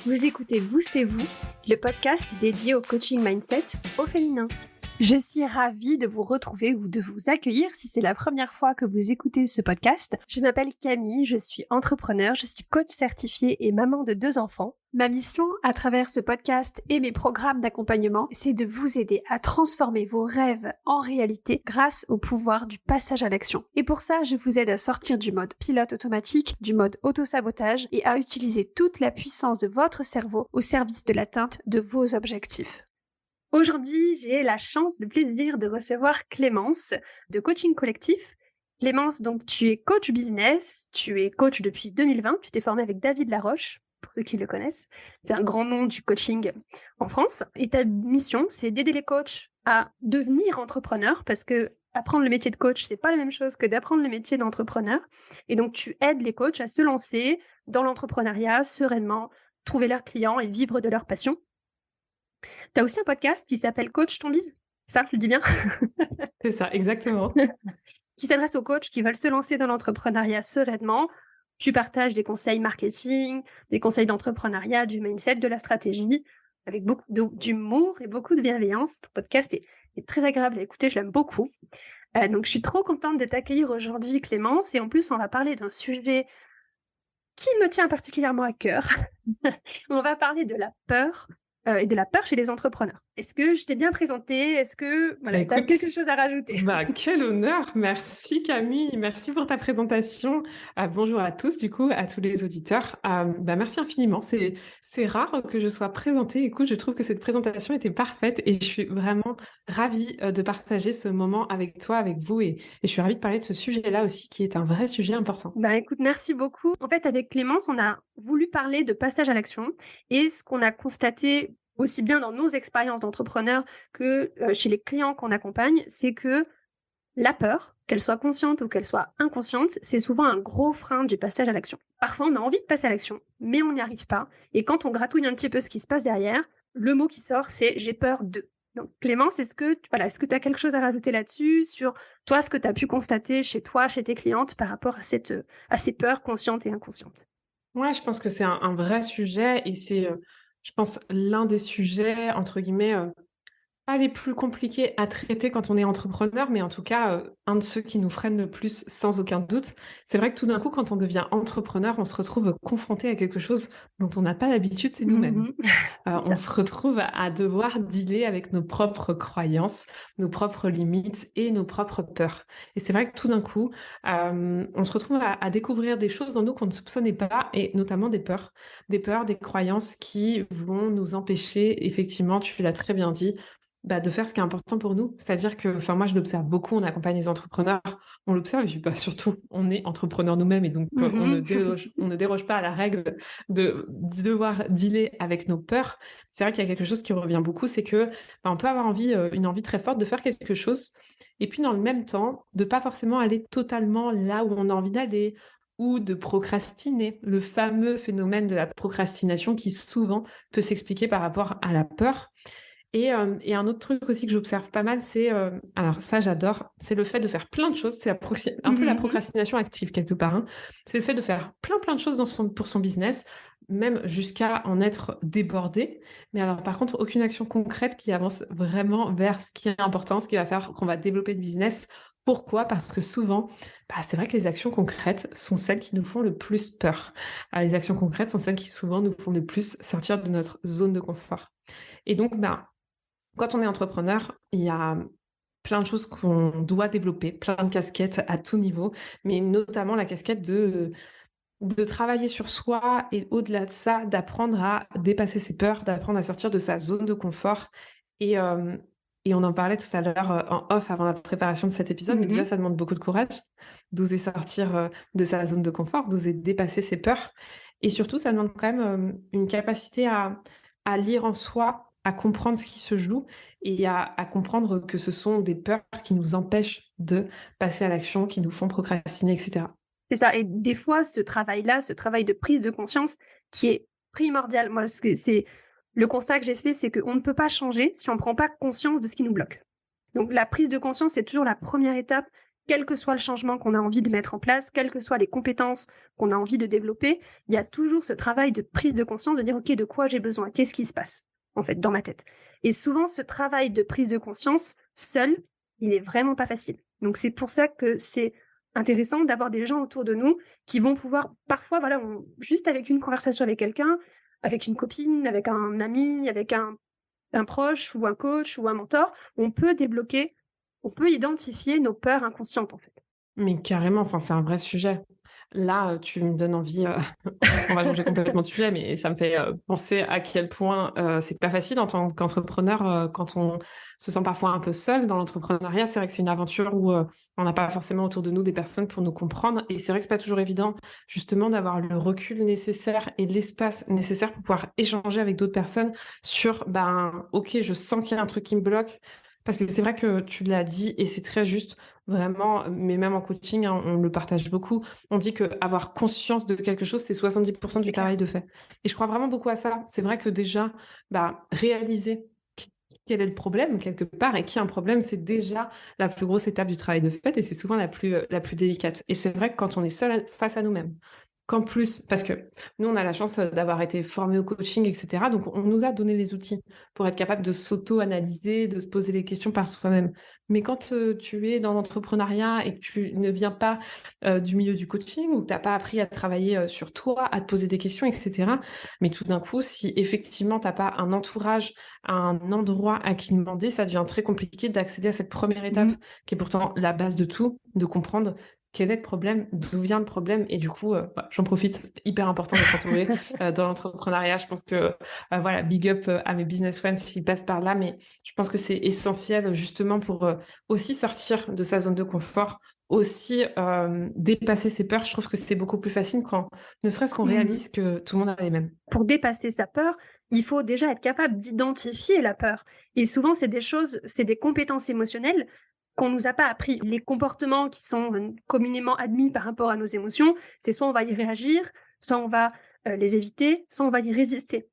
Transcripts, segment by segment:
Vous écoutez Boostez-vous, le podcast dédié au coaching mindset au féminin. Je suis ravie de vous retrouver ou de vous accueillir si c'est la première fois que vous écoutez ce podcast. Je m'appelle Camille, je suis entrepreneur, je suis coach certifiée et maman de 2 enfants. Ma mission à travers ce podcast et mes programmes d'accompagnement, c'est de vous aider à transformer vos rêves en réalité grâce au pouvoir du passage à l'action. Et pour ça, je vous aide à sortir du mode pilote automatique, du mode auto-sabotage et à utiliser toute la puissance de votre cerveau au service de l'atteinte de vos objectifs. Aujourd'hui, j'ai la chance, le plaisir de recevoir Clémence de Coaching Collectif. Clémence, donc tu es coach business, tu es coach depuis 2020, tu t'es formée avec David Laroche, pour ceux qui le connaissent. C'est un grand nom du coaching en France. Et ta mission, c'est d'aider les coachs à devenir entrepreneurs, parce que apprendre le métier de coach, c'est pas la même chose que d'apprendre le métier d'entrepreneur. Et donc tu aides les coachs à se lancer dans l'entrepreneuriat sereinement, trouver leurs clients et vivre de leur passion. Tu as aussi un podcast qui s'appelle Coach ton bise, ça, je le dis bien, C'est ça, exactement. qui s'adresse aux coachs qui veulent se lancer dans l'entrepreneuriat sereinement. Tu partages des conseils marketing, des conseils d'entrepreneuriat, du mindset, de la stratégie, avec beaucoup d'humour et beaucoup de bienveillance. Ton podcast est très agréable à écouter, je l'aime beaucoup. Donc je suis trop contente de t'accueillir aujourd'hui, Clémence, et en plus on va parler d'un sujet qui me tient particulièrement à cœur. On va parler de la peur et de la peur chez les entrepreneurs. Est-ce que je t'ai bien présenté? Est-ce que tu as quelque chose à rajouter? Quel honneur! Merci Camille, merci pour ta présentation. Bonjour à tous, du coup, à tous les auditeurs. Merci infiniment. C'est rare que je sois présentée. Écoute, je trouve que cette présentation était parfaite et je suis vraiment ravie de partager ce moment avec toi, avec vous. Et je suis ravie de parler de ce sujet-là aussi, qui est un vrai sujet important. Écoute, merci beaucoup. En fait, avec Clémence, on a voulu parler de passage à l'action et ce qu'on a constaté aussi bien dans nos expériences d'entrepreneurs que chez les clients qu'on accompagne, c'est que la peur, qu'elle soit consciente ou qu'elle soit inconsciente, c'est souvent un gros frein du passage à l'action. Parfois, on a envie de passer à l'action, mais on n'y arrive pas. Et quand on gratouille un petit peu ce qui se passe derrière, le mot qui sort, c'est « j'ai peur de ». Donc Clémence, est-ce que tu as quelque chose à rajouter là-dessus, sur toi, ce que tu as pu constater chez toi, chez tes clientes, par rapport à ces peurs conscientes et inconscientes? Ouais, je pense que c'est un vrai sujet et c'est, je pense, l'un des sujets, entre guillemets, pas les plus compliqués à traiter quand on est entrepreneur, mais en tout cas, un de ceux qui nous freinent le plus, sans aucun doute. C'est vrai que tout d'un coup, quand on devient entrepreneur, on se retrouve confronté à quelque chose dont on n'a pas l'habitude, c'est nous-mêmes. On se retrouve à devoir dealer avec nos propres croyances, nos propres limites et nos propres peurs. Et c'est vrai que tout d'un coup, on se retrouve à découvrir des choses en nous qu'on ne soupçonnait pas, et notamment des peurs, des croyances qui vont nous empêcher, effectivement, tu l'as très bien dit, de faire ce qui est important pour nous. C'est-à-dire que, enfin, moi, je l'observe beaucoup, on accompagne les entrepreneurs, on l'observe, et puis surtout, on est entrepreneur nous-mêmes, et donc on ne déroge pas à la règle de devoir dealer avec nos peurs. C'est vrai qu'il y a quelque chose qui revient beaucoup, c'est que on peut avoir une envie très forte de faire quelque chose, et puis dans le même temps, de pas forcément aller totalement là où on a envie d'aller, ou de procrastiner, le fameux phénomène de la procrastination qui souvent peut s'expliquer par rapport à la peur. Et un autre truc aussi que j'observe pas mal, c'est, alors ça j'adore, c'est le fait de faire plein de choses, c'est un peu la procrastination active quelque part, hein. C'est le fait de faire plein de choses pour son business, même jusqu'à en être débordé. Mais alors par contre, aucune action concrète qui avance vraiment vers ce qui est important, ce qui va faire qu'on va développer le business. Pourquoi? Parce que souvent, c'est vrai que les actions concrètes sont celles qui nous font le plus peur. Les actions concrètes sont celles qui souvent nous font le plus sortir de notre zone de confort. Et donc, quand on est entrepreneur, il y a plein de choses qu'on doit développer, plein de casquettes à tout niveau, mais notamment la casquette de travailler sur soi et au-delà de ça, d'apprendre à dépasser ses peurs, d'apprendre à sortir de sa zone de confort. Et on en parlait tout à l'heure en off avant la préparation de cet épisode, mais déjà ça demande beaucoup de courage d'oser sortir de sa zone de confort, d'oser dépasser ses peurs. Et surtout, ça demande quand même une capacité à lire en soi, à comprendre ce qui se joue et à comprendre que ce sont des peurs qui nous empêchent de passer à l'action, qui nous font procrastiner, etc. C'est ça. Et des fois, ce travail-là, ce travail de prise de conscience qui est primordial. Moi, c'est le constat que j'ai fait, c'est qu'on ne peut pas changer si on ne prend pas conscience de ce qui nous bloque. Donc, la prise de conscience, c'est toujours la première étape quel que soit le changement qu'on a envie de mettre en place, quelles que soient les compétences qu'on a envie de développer, il y a toujours ce travail de prise de conscience, de dire, OK, de quoi j'ai besoin? Qu'est-ce qui se passe, en fait, dans ma tête? Et souvent, ce travail de prise de conscience, seul, il est vraiment pas facile. Donc, c'est pour ça que c'est intéressant d'avoir des gens autour de nous qui vont pouvoir, parfois, voilà, juste avec une conversation avec quelqu'un, avec une copine, avec un ami, avec un proche ou un coach ou un mentor, on peut débloquer, on peut identifier nos peurs inconscientes, en fait. Mais carrément, enfin, c'est un vrai sujet. Là, tu me donnes envie, on va changer complètement de sujet, mais ça me fait, penser à quel point, c'est pas facile en tant qu'entrepreneur, quand on se sent parfois un peu seul dans l'entrepreneuriat. C'est vrai que c'est une aventure où, on n'a pas forcément autour de nous des personnes pour nous comprendre et c'est vrai que c'est pas toujours évident, justement, d'avoir le recul nécessaire et l'espace nécessaire pour pouvoir échanger avec d'autres personnes sur, ben, OK, je sens qu'il y a un truc qui me bloque. Parce que c'est vrai que tu l'as dit et c'est très juste, vraiment, mais même en coaching, hein, on le partage beaucoup. On dit qu'avoir conscience de quelque chose, c'est 70% C'est du clair. travail de fait. Et je crois vraiment beaucoup à ça. C'est vrai que déjà, bah, réaliser quel est le problème quelque part et qui a un problème, c'est déjà la plus grosse étape du travail de fait et c'est souvent la plus délicate. Et c'est vrai que quand on est seul face à nous-mêmes, qu'en plus, parce que nous, on a la chance d'avoir été formés au coaching, etc. Donc, on nous a donné les outils pour être capable de s'auto-analyser, de se poser les questions par soi-même. Mais quand tu es dans l'entrepreneuriat et que tu ne viens pas du milieu du coaching ou que tu n'as pas appris à travailler sur toi, à te poser des questions, etc. Mais tout d'un coup, si effectivement, tu n'as pas un entourage, un endroit à qui demander, ça devient très compliqué d'accéder à cette première étape Mmh. qui est pourtant la base de tout, de comprendre quel est le problème, d'où vient le problème et du coup, bah, j'en profite, hyper important d'être entourée dans l'entrepreneuriat. Je pense que, voilà, big up à mes business friends s'ils passent par là, mais je pense que c'est essentiel justement pour aussi sortir de sa zone de confort, aussi dépasser ses peurs. Je trouve que c'est beaucoup plus facile quand, ne serait-ce qu'on Mmh. réalise que tout le monde a les mêmes. Pour dépasser sa peur, il faut déjà être capable d'identifier la peur. Et souvent, c'est des compétences émotionnelles qu'on nous a pas appris. Les comportements qui sont communément admis par rapport à nos émotions, c'est soit on va y réagir, soit on va les éviter, soit on va y résister.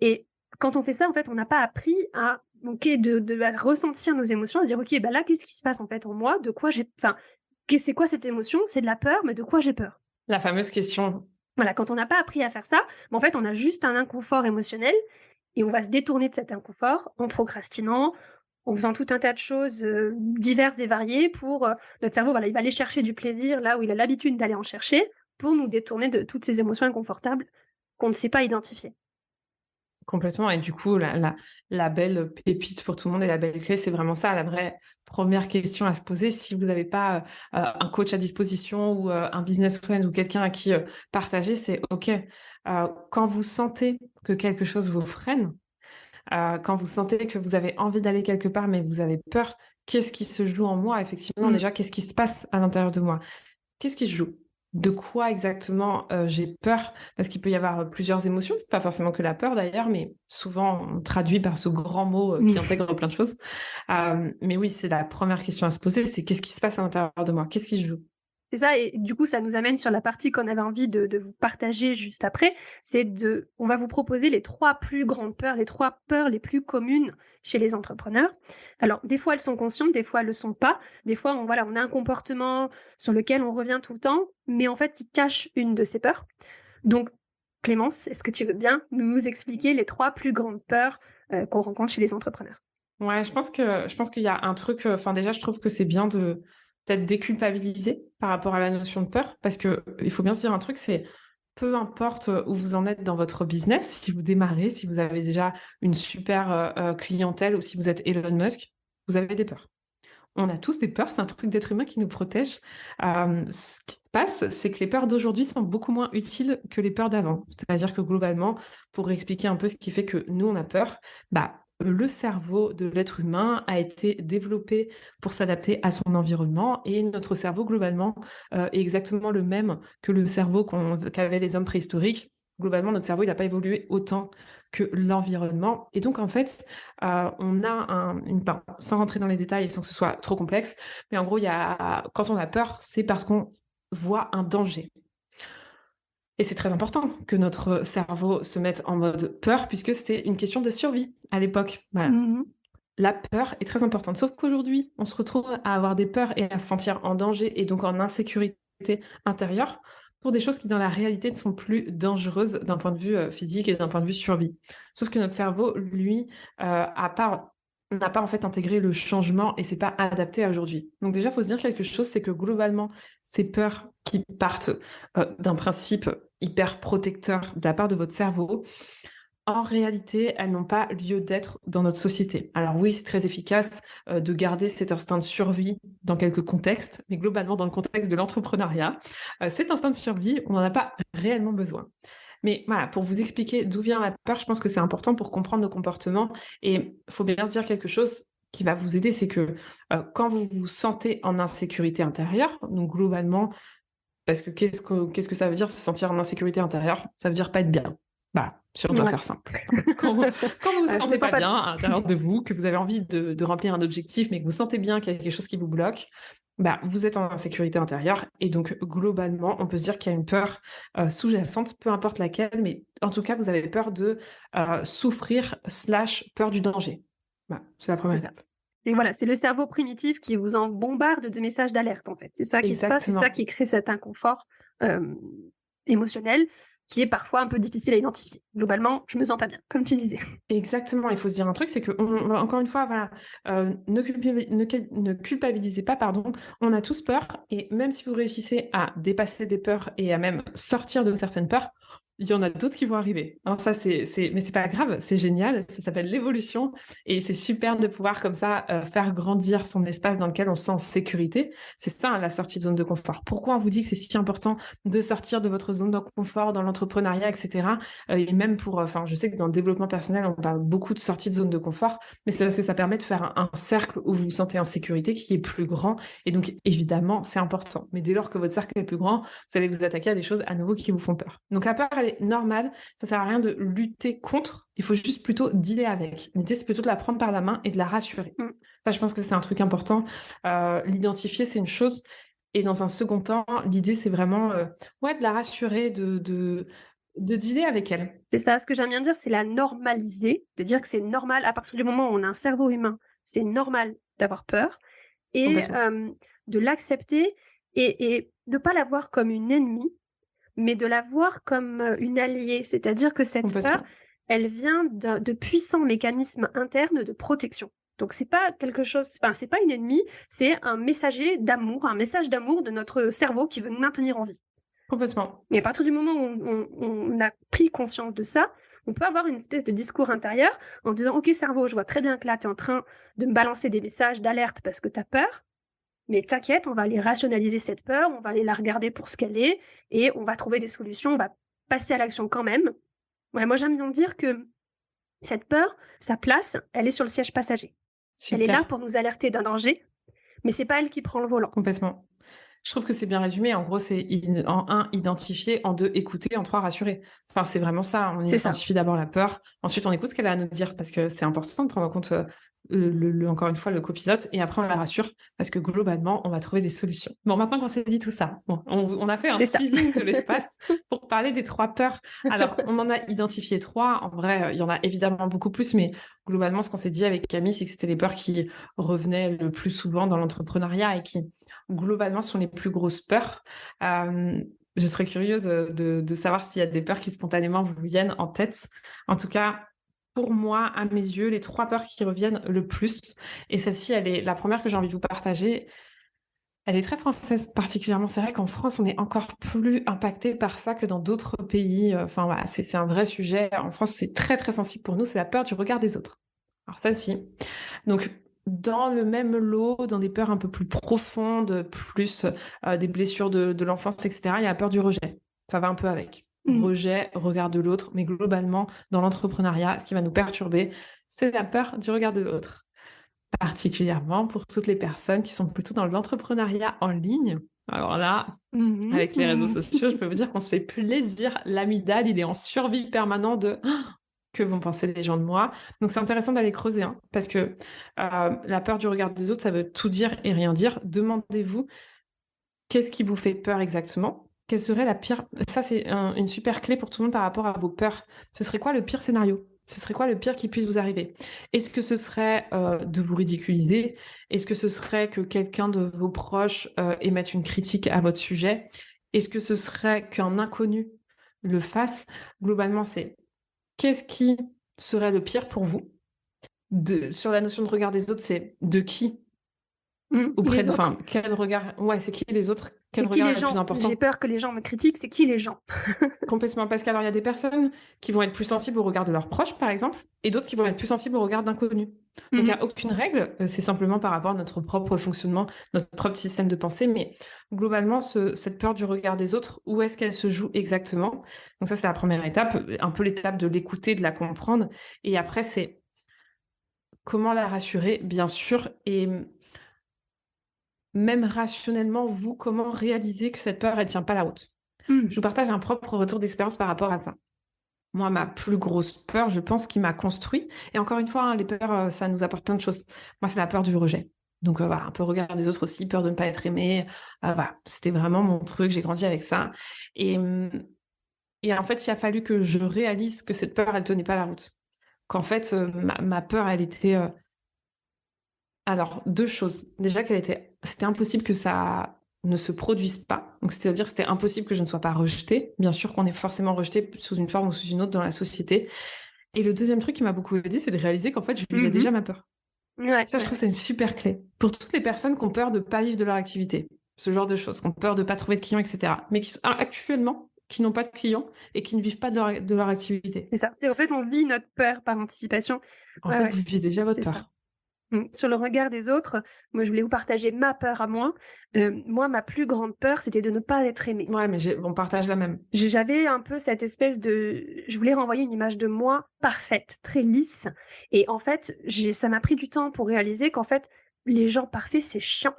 Et quand on fait ça, en fait, on n'a pas appris à, ok, à ressentir nos émotions, à dire, ok, bah là, qu'est-ce qui se passe en fait en moi? De quoi j'ai, enfin, c'est quoi cette émotion? C'est de la peur, mais de quoi j'ai peur? La fameuse question. Voilà, quand on n'a pas appris à faire ça, en fait, on a juste un inconfort émotionnel et on va se détourner de cet inconfort en procrastinant, en faisant tout un tas de choses diverses et variées pour notre cerveau. Voilà, il va aller chercher du plaisir là où il a l'habitude d'aller en chercher pour nous détourner de toutes ces émotions inconfortables qu'on ne sait pas identifier. Complètement et du coup, la belle pépite pour tout le monde et la belle clé, c'est vraiment ça, la vraie première question à se poser. Si vous n'avez pas, un coach à disposition ou, un business friend ou quelqu'un à qui, partager, c'est OK. Quand vous sentez que quelque chose vous freine, quand vous sentez que vous avez envie d'aller quelque part, mais vous avez peur, qu'est-ce qui se joue en moi? Effectivement, Mmh. déjà, qu'est-ce qui se passe à l'intérieur de moi? Qu'est-ce qui se joue? De quoi exactement, j'ai peur? Parce qu'il peut y avoir, plusieurs émotions, c'est pas forcément que la peur d'ailleurs, mais souvent on traduit par ce grand mot, qui Mmh. intègre plein de choses. Mais oui, c'est la première question à se poser, c'est: «Qu'est-ce qui se passe à l'intérieur de moi? Qu'est-ce qui se joue?» C'est ça et du coup, ça nous amène sur la partie qu'on avait envie de vous partager juste après. On va vous proposer les 3 plus grandes peurs, les 3 peurs les plus communes chez les entrepreneurs. Alors, des fois, elles sont conscientes, des fois, elles le sont pas. Des fois, on a un comportement sur lequel on revient tout le temps, mais en fait, il cache une de ces peurs. Donc, Clémence, est-ce que tu veux bien nous expliquer les 3 plus grandes peurs, qu'on rencontre chez les entrepreneurs? Ouais, je pense qu'il y a un truc, enfin déjà je trouve que c'est bien de peut-être déculpabiliser par rapport à la notion de peur parce que, il faut bien se dire un truc, c'est peu importe, où vous en êtes dans votre business, si vous démarrez, si vous avez déjà une super, clientèle ou si vous êtes Elon Musk, vous avez des peurs. On a tous des peurs, c'est un truc d'être humain qui nous protège. Ce qui se passe, c'est que les peurs d'aujourd'hui sont beaucoup moins utiles que les peurs d'avant. C'est-à-dire que globalement, pour expliquer un peu ce qui fait que nous, on a peur, bah, le cerveau de l'être humain a été développé pour s'adapter à son environnement et notre cerveau, globalement, est exactement le même que le cerveau qu'avaient les hommes préhistoriques. Globalement, notre cerveau, il n'a pas évolué autant que l'environnement. Et donc, en fait, on a sans rentrer dans les détails et sans que ce soit trop complexe, mais en gros, quand on a peur, c'est parce qu'on voit un danger. Et c'est très important que notre cerveau se mette en mode peur, puisque c'était une question de survie à l'époque. Voilà. Mmh. la peur est très importante. Sauf qu'aujourd'hui, on se retrouve à avoir des peurs et à se sentir en danger et donc en insécurité intérieure pour des choses qui, dans la réalité, ne sont plus dangereuses d'un point de vue physique et d'un point de vue survie. Sauf que notre cerveau, lui, n'a pas en fait intégré le changement et c'est pas adapté à aujourd'hui. Donc déjà, il faut se dire quelque chose, c'est que globalement, ces peurs qui partent d'un principe hyper protecteur de la part de votre cerveau, en réalité, elles n'ont pas lieu d'être dans notre société. Alors oui, c'est très efficace de garder cet instinct de survie dans quelques contextes, mais globalement, dans le contexte de l'entrepreneuriat, cet instinct de survie, on n'en a pas réellement besoin. Mais voilà, pour vous expliquer d'où vient la peur, je pense que c'est important pour comprendre nos comportements. Et il faut bien se dire quelque chose qui va vous aider, c'est que quand vous vous sentez en insécurité intérieure, donc globalement, parce que qu'est-ce que ça veut dire se sentir en insécurité intérieure? Ça veut dire pas être bien. Voilà, si on doit faire simple. Quand vous vous Je sentez descends pas pas. bien à l'intérieur de vous, que vous avez envie de remplir un objectif, mais que vous sentez bien qu'il y a quelque chose qui vous bloque, bah, vous êtes en insécurité intérieure. Et donc, globalement, on peut se dire qu'il y a une peur sous-jacente, peu importe laquelle, mais en tout cas, vous avez peur de souffrir / peur du danger. Voilà, c'est la première C'est ça. étape. Et voilà, c'est le cerveau primitif qui vous en bombarde de messages d'alerte, en fait. C'est ça qui se passe, c'est ça Exactement. qui crée cet inconfort émotionnel qui est parfois un peu difficile à identifier. Globalement, je me sens pas bien, comme tu disais. Exactement, il faut se dire un truc, c'est que, encore une fois, voilà, ne culpabilisez pas, pardon, on a tous peur, et même si vous réussissez à dépasser des peurs et à même sortir de certaines peurs, il y en a d'autres qui vont arriver. Alors ça, mais c'est pas grave, c'est génial, ça s'appelle l'évolution, et c'est super de pouvoir comme ça faire grandir son espace dans lequel on se sent en sécurité. C'est ça, hein, la sortie de zone de confort. Pourquoi on vous dit que c'est si important de sortir de votre zone de confort dans l'entrepreneuriat, etc. Et même pour, enfin, je sais que dans le développement personnel, on parle beaucoup de sortie de zone de confort, mais c'est parce que ça permet de faire un cercle où vous vous sentez en sécurité qui est plus grand. Et donc, évidemment, c'est important. Mais dès lors que votre cercle est plus grand, vous allez vous attaquer à des choses à nouveau qui vous font peur. Donc, la peur, elle est normale. Ça sert à rien de lutter contre. Il faut juste plutôt dealer avec. L'idée, c'est plutôt de la prendre par la main et de la rassurer. Ça, je pense que c'est un truc important. L'identifier, c'est une chose. Et dans un second temps, l'idée, c'est vraiment de la rassurer, de dealer avec elle. C'est ça, ce que j'aime bien dire, c'est la normaliser, de dire que c'est normal, à partir du moment où on a un cerveau humain, c'est normal d'avoir peur, et Complètement. de l'accepter et de pas la voir comme une ennemie, mais de la voir comme une alliée. C'est-à-dire que cette peur, Complètement. elle vient de puissants mécanismes internes de protection. Donc c'est pas quelque chose, enfin c'est pas une ennemie, c'est un messager d'amour, un message d'amour de notre cerveau qui veut nous maintenir en vie. Complètement. Et à partir du moment où on a pris conscience de ça, on peut avoir une espèce de discours intérieur en disant ok cerveau, je vois très bien que là tu es en train de me balancer des messages d'alerte parce que tu as peur, mais t'inquiète, on va aller rationaliser cette peur, on va aller la regarder pour ce qu'elle est, et on va trouver des solutions, on va passer à l'action quand même. Ouais, moi j'aime bien dire que cette peur, sa place, elle est sur le siège passager. Elle est là Super. pour nous alerter d'un danger, mais c'est pas elle qui prend le volant. Complètement. Je trouve que c'est bien résumé. En gros, c'est en un, identifier, en deux, écouter, en trois, rassurer. Enfin, c'est vraiment ça. On C'est ça. identifie d'abord la peur, ensuite on écoute ce qu'elle a à nous dire parce que c'est important de prendre en compte, encore une fois, le copilote, et après on la rassure parce que globalement, on va trouver des solutions. Bon, maintenant qu'on s'est dit tout ça, bon, on a fait un C'est ça. teasing de l'espace pour parler des trois peurs. Alors, on en a identifié trois. En vrai, il y en a évidemment beaucoup plus, mais globalement, ce qu'on s'est dit avec Camille, c'est que c'était les peurs qui revenaient le plus souvent dans l'entrepreneuriat et qui, globalement, sont les plus grosses peurs. Je serais curieuse de savoir s'il y a des peurs qui spontanément vous viennent en tête. En tout cas, pour moi, à mes yeux, les trois peurs qui reviennent le plus, et celle-ci, elle est la première que j'ai envie de vous partager, elle est très française particulièrement. C'est vrai qu'en France, on est encore plus impacté par ça que dans d'autres pays. Enfin, voilà, c'est un vrai sujet. En France, c'est très, très sensible pour nous. C'est la peur du regard des autres. Alors ça, si. Donc, dans le même lot, dans des peurs un peu plus profondes, plus des blessures de l'enfance, etc., il y a la peur du rejet. Ça va un peu avec. Rejet, regard de l'autre, mais globalement, dans l'entrepreneuriat, ce qui va nous perturber, c'est la peur du regard de l'autre. Particulièrement pour toutes les personnes qui sont plutôt dans l'entrepreneuriat en ligne. Alors là, avec les réseaux sociaux, je peux vous dire qu'on se fait plaisir. L'amygdale, il est en survie permanente de que vont penser les gens de moi. Donc c'est intéressant d'aller creuser, hein, parce que la peur du regard des autres, ça veut tout dire et rien dire. Demandez-vous, qu'est-ce qui vous fait peur exactement? Quelle serait la pire... Ça, c'est une super clé pour tout le monde par rapport à vos peurs. Ce serait quoi le pire scénario? Ce serait quoi le pire qui puisse vous arriver? Est-ce que ce serait de vous ridiculiser? Est-ce que ce serait que quelqu'un de vos proches émette une critique à votre sujet? Est-ce que ce serait qu'un inconnu le fasse? Globalement, c'est qu'est-ce qui serait le pire pour vous? Sur la notion de regard des autres, c'est de qui? Auprès Les de, autres. enfin, quel regard? Ouais, c'est qui les autres? Quel C'est qui regard les est le plus gens? J'ai important? peur que les gens me critiquent. C'est qui les gens? Complètement. Parce qu'alors, il y a des personnes qui vont être plus sensibles au regard de leurs proches, par exemple, et d'autres qui vont être plus sensibles au regard d'inconnus. Donc, il n'y a aucune règle. C'est simplement par rapport à notre propre fonctionnement, notre propre système de pensée. Mais globalement, cette peur du regard des autres, où est-ce qu'elle se joue exactement? Donc, ça, c'est la première étape, un peu l'étape de l'écouter, de la comprendre. Et après, c'est comment la rassurer, bien sûr. Et même rationnellement, vous, comment réaliser que cette peur, elle tient pas la route? Je vous partage un propre retour d'expérience par rapport à ça. Moi, ma plus grosse peur, je pense, qui m'a construit, et encore une fois, hein, les peurs, ça nous apporte plein de choses. Moi, c'est la peur du rejet. Donc, voilà, un peu regard des autres aussi, peur de ne pas être aimé. Voilà, c'était vraiment mon truc, j'ai grandi avec ça. Et, et en fait, il a fallu que je réalise que cette peur, elle tenait pas la route. Qu'en fait, ma peur, elle était... Alors, deux choses. Déjà, c'était impossible que ça ne se produise pas. Donc, c'est-à-dire, c'était impossible que je ne sois pas rejetée. Bien sûr qu'on est forcément rejeté sous une forme ou sous une autre dans la société. Et le deuxième truc qui m'a beaucoup aidé, c'est de réaliser qu'en fait, je vivais déjà ma peur. Ouais, Ça, je trouve que c'est une super clé. Pour toutes les personnes qui ont peur de ne pas vivre de leur activité, ce genre de choses, qui ont peur de ne pas trouver de clients, etc. Mais qui sont actuellement, qui n'ont pas de clients et qui ne vivent pas de leur activité. c'est ça. C'est en fait, on vit notre peur par anticipation. En Ouais, fait, ouais, vous vivez déjà votre c'est ça. peur. Sur le regard des autres, moi, je voulais vous partager ma peur à moi. Moi, ma plus grande peur, c'était de ne pas être aimée. Ouais, mais on partage la même. J'avais un peu cette espèce de... Je voulais renvoyer une image de moi parfaite, très lisse. Et en fait, ça m'a pris du temps pour réaliser qu'en fait, les gens parfaits, c'est chiant.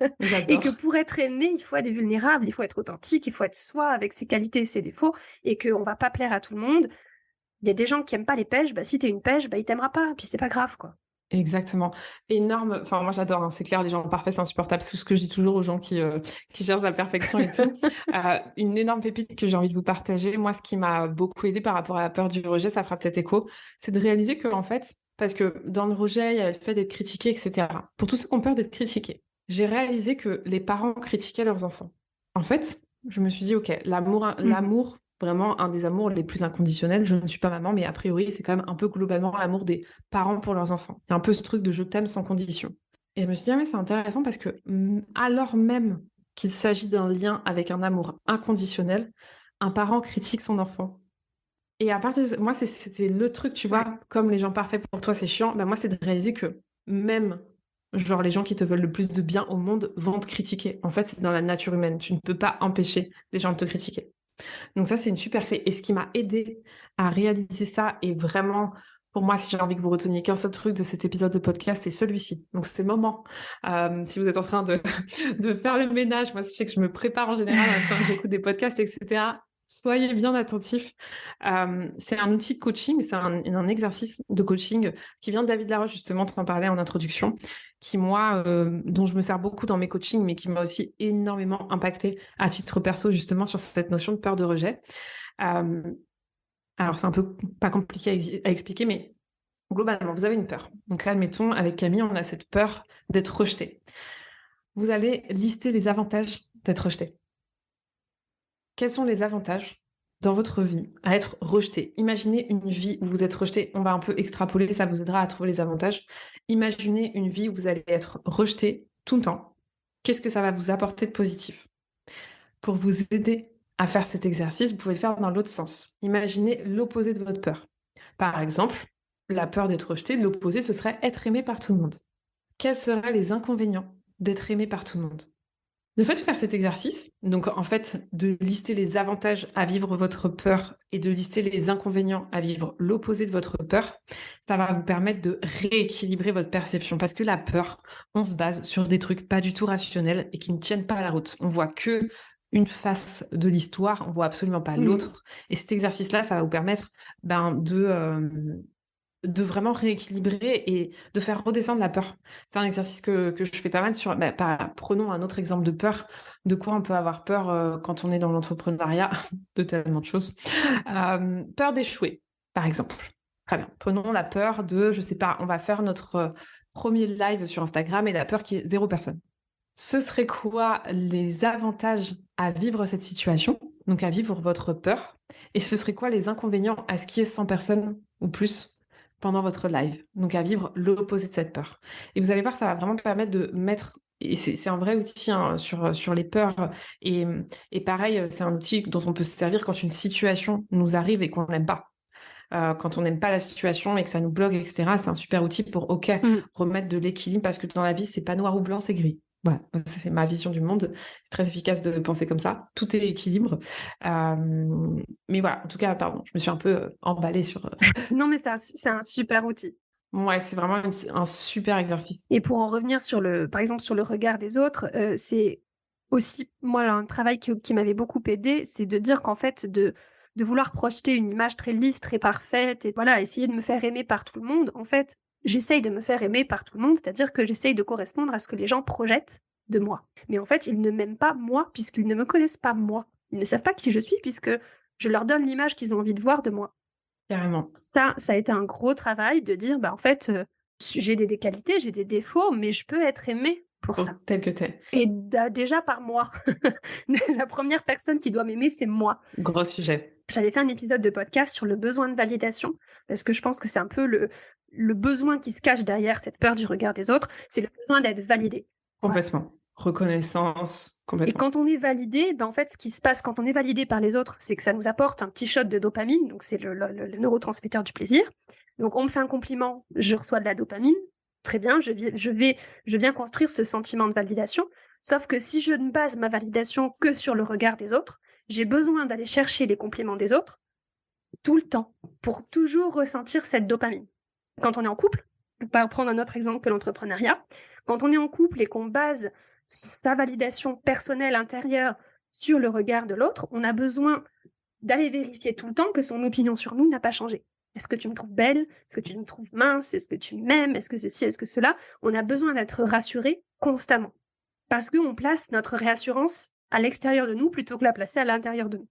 Et que J'adore. pour être aimé, il faut être vulnérable, il faut être authentique, il faut être soi avec ses qualités et ses défauts. Et qu'on va pas plaire à tout le monde. Il y a des gens qui aiment pas les pêches, bah si t'es une pêche, bah il t'aimera pas, puis c'est pas grave, quoi. Exactement. Énorme. Enfin, moi, j'adore, hein. C'est clair, les gens parfaits, c'est insupportable. C'est ce que je dis toujours aux gens qui cherchent la perfection et tout. Une énorme pépite que j'ai envie de vous partager. Moi, ce qui m'a beaucoup aidé par rapport à la peur du rejet, ça fera peut-être écho, c'est de réaliser que, en fait, parce que dans le rejet, il y a le fait d'être critiqué, etc. Pour tous ceux qui ont peur d'être critiqués, j'ai réalisé que les parents critiquaient leurs enfants. En fait, je me suis dit, OK, l'amour, vraiment un des amours les plus inconditionnels. Je ne suis pas maman, mais a priori, c'est quand même un peu globalement l'amour des parents pour leurs enfants. Il y a un peu ce truc de je t'aime sans condition. Et je me suis dit, ah, mais c'est intéressant parce que alors même qu'il s'agit d'un lien avec un amour inconditionnel, un parent critique son enfant. Et à partir de moi, c'était le truc, tu vois, comme les gens parfaits pour toi, c'est chiant. Ben moi, c'est de réaliser que même, genre, les gens qui te veulent le plus de bien au monde vont te critiquer. En fait, c'est dans la nature humaine. Tu ne peux pas empêcher les gens de te critiquer. Donc ça, c'est une super clé. Et ce qui m'a aidé à réaliser ça, et vraiment, pour moi, si j'ai envie que vous reteniez qu'un seul truc de cet épisode de podcast, c'est celui-ci. Donc c'est le moment. Si vous êtes en train de faire le ménage, moi, je sais que je me prépare en général en même temps que j'écoute des podcasts, etc. Soyez bien attentifs. C'est un outil de coaching, c'est un exercice de coaching qui vient de David Laroche, justement, tu en parlais en introduction, qui, moi, dont je me sers beaucoup dans mes coachings, mais qui m'a aussi énormément impacté à titre perso, justement, sur cette notion de peur de rejet. Alors, c'est un peu pas compliqué à expliquer, mais globalement, vous avez une peur. Donc là, admettons, avec Camille, on a cette peur d'être rejeté. Vous allez lister les avantages d'être rejeté. Quels sont les avantages dans votre vie à être rejeté? Imaginez une vie où vous êtes rejeté. On va un peu extrapoler, ça vous aidera à trouver les avantages. Imaginez une vie où vous allez être rejeté tout le temps. Qu'est-ce que ça va vous apporter de positif? Pour vous aider à faire cet exercice, vous pouvez le faire dans l'autre sens. Imaginez l'opposé de votre peur. Par exemple, la peur d'être rejeté, l'opposé, ce serait être aimé par tout le monde. Quels seraient les inconvénients d'être aimé par tout le monde? Le fait de faire cet exercice, donc en fait de lister les avantages à vivre votre peur et de lister les inconvénients à vivre l'opposé de votre peur, ça va vous permettre de rééquilibrer votre perception. Parce que la peur, on se base sur des trucs pas du tout rationnels et qui ne tiennent pas à la route. On voit que une face de l'histoire, on voit absolument pas l'autre. Et cet exercice-là, ça va vous permettre de vraiment rééquilibrer et de faire redescendre la peur. C'est un exercice que je fais pas mal sur... prenons un autre exemple de peur. De quoi on peut avoir peur quand on est dans l'entrepreneuriat? De tellement de choses. Peur d'échouer, par exemple. Très bien. Prenons la peur de, je sais pas, on va faire notre premier live sur Instagram et la peur qu'il y ait 0 personne. Ce serait quoi les avantages à vivre cette situation, donc à vivre votre peur, et ce serait quoi les inconvénients à ce qu'il y ait 100 personnes ou plus pendant votre live, donc à vivre l'opposé de cette peur. Et vous allez voir, ça va vraiment permettre de mettre, et c'est un vrai outil hein, sur les peurs, et, et pareil, c'est un outil dont on peut se servir quand une situation nous arrive et qu'on n'aime pas. Quand on n'aime pas la situation et que ça nous bloque, etc., c'est un super outil pour, remettre de l'équilibre parce que dans la vie, c'est pas noir ou blanc, c'est gris. Voilà, ça, c'est ma vision du monde. C'est très efficace de penser comme ça. Tout est équilibre. Mais voilà, en tout cas, pardon, je me suis un peu emballée sur... Non, mais c'est un super outil. Ouais, c'est vraiment un super exercice. Et pour en revenir par exemple, sur le regard des autres, c'est aussi, moi, un travail qui m'avait beaucoup aidé, c'est de dire qu'en fait, de vouloir projeter une image très lisse, très parfaite, et voilà, essayer de me faire aimer par tout le monde, en fait, j'essaye de me faire aimer par tout le monde, c'est-à-dire que j'essaye de correspondre à ce que les gens projettent de moi. Mais en fait, ils ne m'aiment pas moi, puisqu'ils ne me connaissent pas moi. Ils ne savent pas qui je suis, puisque je leur donne l'image qu'ils ont envie de voir de moi. Carrément. Ça a été un gros travail de dire, en fait, j'ai des qualités, j'ai des défauts, mais je peux être aimée pour ça. Tel que t'es. Et déjà par moi. La première personne qui doit m'aimer, c'est moi. Gros sujet. J'avais fait un épisode de podcast sur le besoin de validation, parce que je pense que c'est un peu le besoin qui se cache derrière cette peur du regard des autres, c'est le besoin d'être validé. Complètement. Ouais. Reconnaissance, complètement. Et quand on est validé, en fait, ce qui se passe quand on est validé par les autres, c'est que ça nous apporte un petit shot de dopamine, donc c'est le neurotransmetteur du plaisir. Donc on me fait un compliment, je reçois de la dopamine, très bien, je viens construire ce sentiment de validation, sauf que si je ne base ma validation que sur le regard des autres, j'ai besoin d'aller chercher les compliments des autres tout le temps, pour toujours ressentir cette dopamine. Quand on est en couple, on va prendre un autre exemple que l'entrepreneuriat, quand on est en couple et qu'on base sa validation personnelle intérieure sur le regard de l'autre, on a besoin d'aller vérifier tout le temps que son opinion sur nous n'a pas changé. Est-ce que tu me trouves belle? Est-ce que tu me trouves mince? Est-ce que tu m'aimes? Est-ce que ceci? Est-ce que cela? On a besoin d'être rassuré constamment. Parce qu'on place notre réassurance à l'extérieur de nous plutôt que la placer à l'intérieur de nous.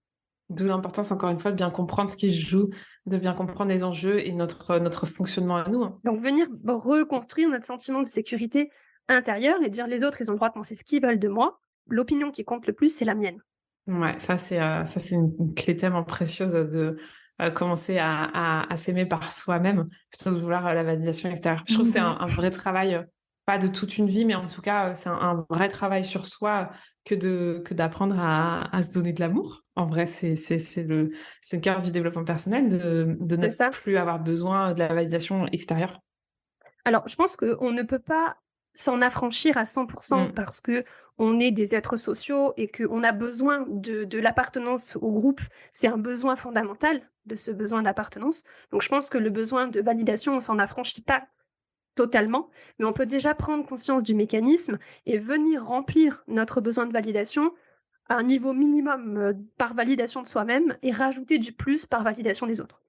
D'où l'importance, encore une fois, de bien comprendre ce qui se joue, de bien comprendre les enjeux et notre fonctionnement à nous. Donc venir reconstruire notre sentiment de sécurité intérieure et dire les autres, ils ont le droit de penser ce qu'ils veulent de moi. L'opinion qui compte le plus, c'est la mienne. Ouais, ça c'est une clé tellement précieuse de commencer à s'aimer par soi-même plutôt que de vouloir la validation extérieure. Je trouve que c'est un vrai travail, pas de toute une vie, mais en tout cas, c'est un vrai travail sur soi que d'apprendre à se donner de l'amour. En vrai, c'est le cœur du développement personnel de ne plus avoir besoin de la validation extérieure. Alors, je pense qu'on ne peut pas s'en affranchir à 100% parce que on est des êtres sociaux et qu'on a besoin de l'appartenance au groupe. C'est un besoin fondamental de ce besoin d'appartenance. Donc, je pense que le besoin de validation, on s'en affranchit pas totalement, mais on peut déjà prendre conscience du mécanisme et venir remplir notre besoin de validation à un niveau minimum par validation de soi-même et rajouter du plus par validation des autres.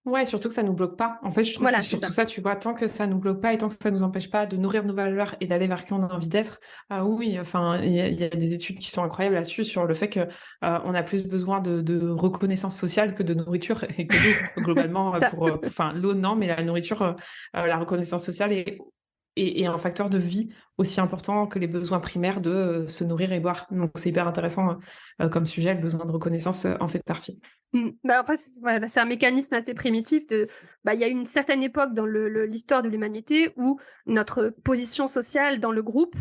Ouais, surtout que ça nous bloque pas. En fait, je trouve que c'est surtout ça, tu vois, tant que ça nous bloque pas et tant que ça nous empêche pas de nourrir nos valeurs et d'aller vers qui on a envie d'être. Oui, enfin, il y a des études qui sont incroyables là-dessus sur le fait que on a plus besoin de reconnaissance sociale que de nourriture et que nous, globalement, enfin, l'eau non, mais la nourriture, la reconnaissance sociale est un facteur de vie aussi important que les besoins primaires de se nourrir et boire. Donc, c'est hyper intéressant comme sujet. Le besoin de reconnaissance en fait partie. Après, c'est un mécanisme assez primitif. Il y a une certaine époque dans l'histoire de l'humanité où notre position sociale dans le groupe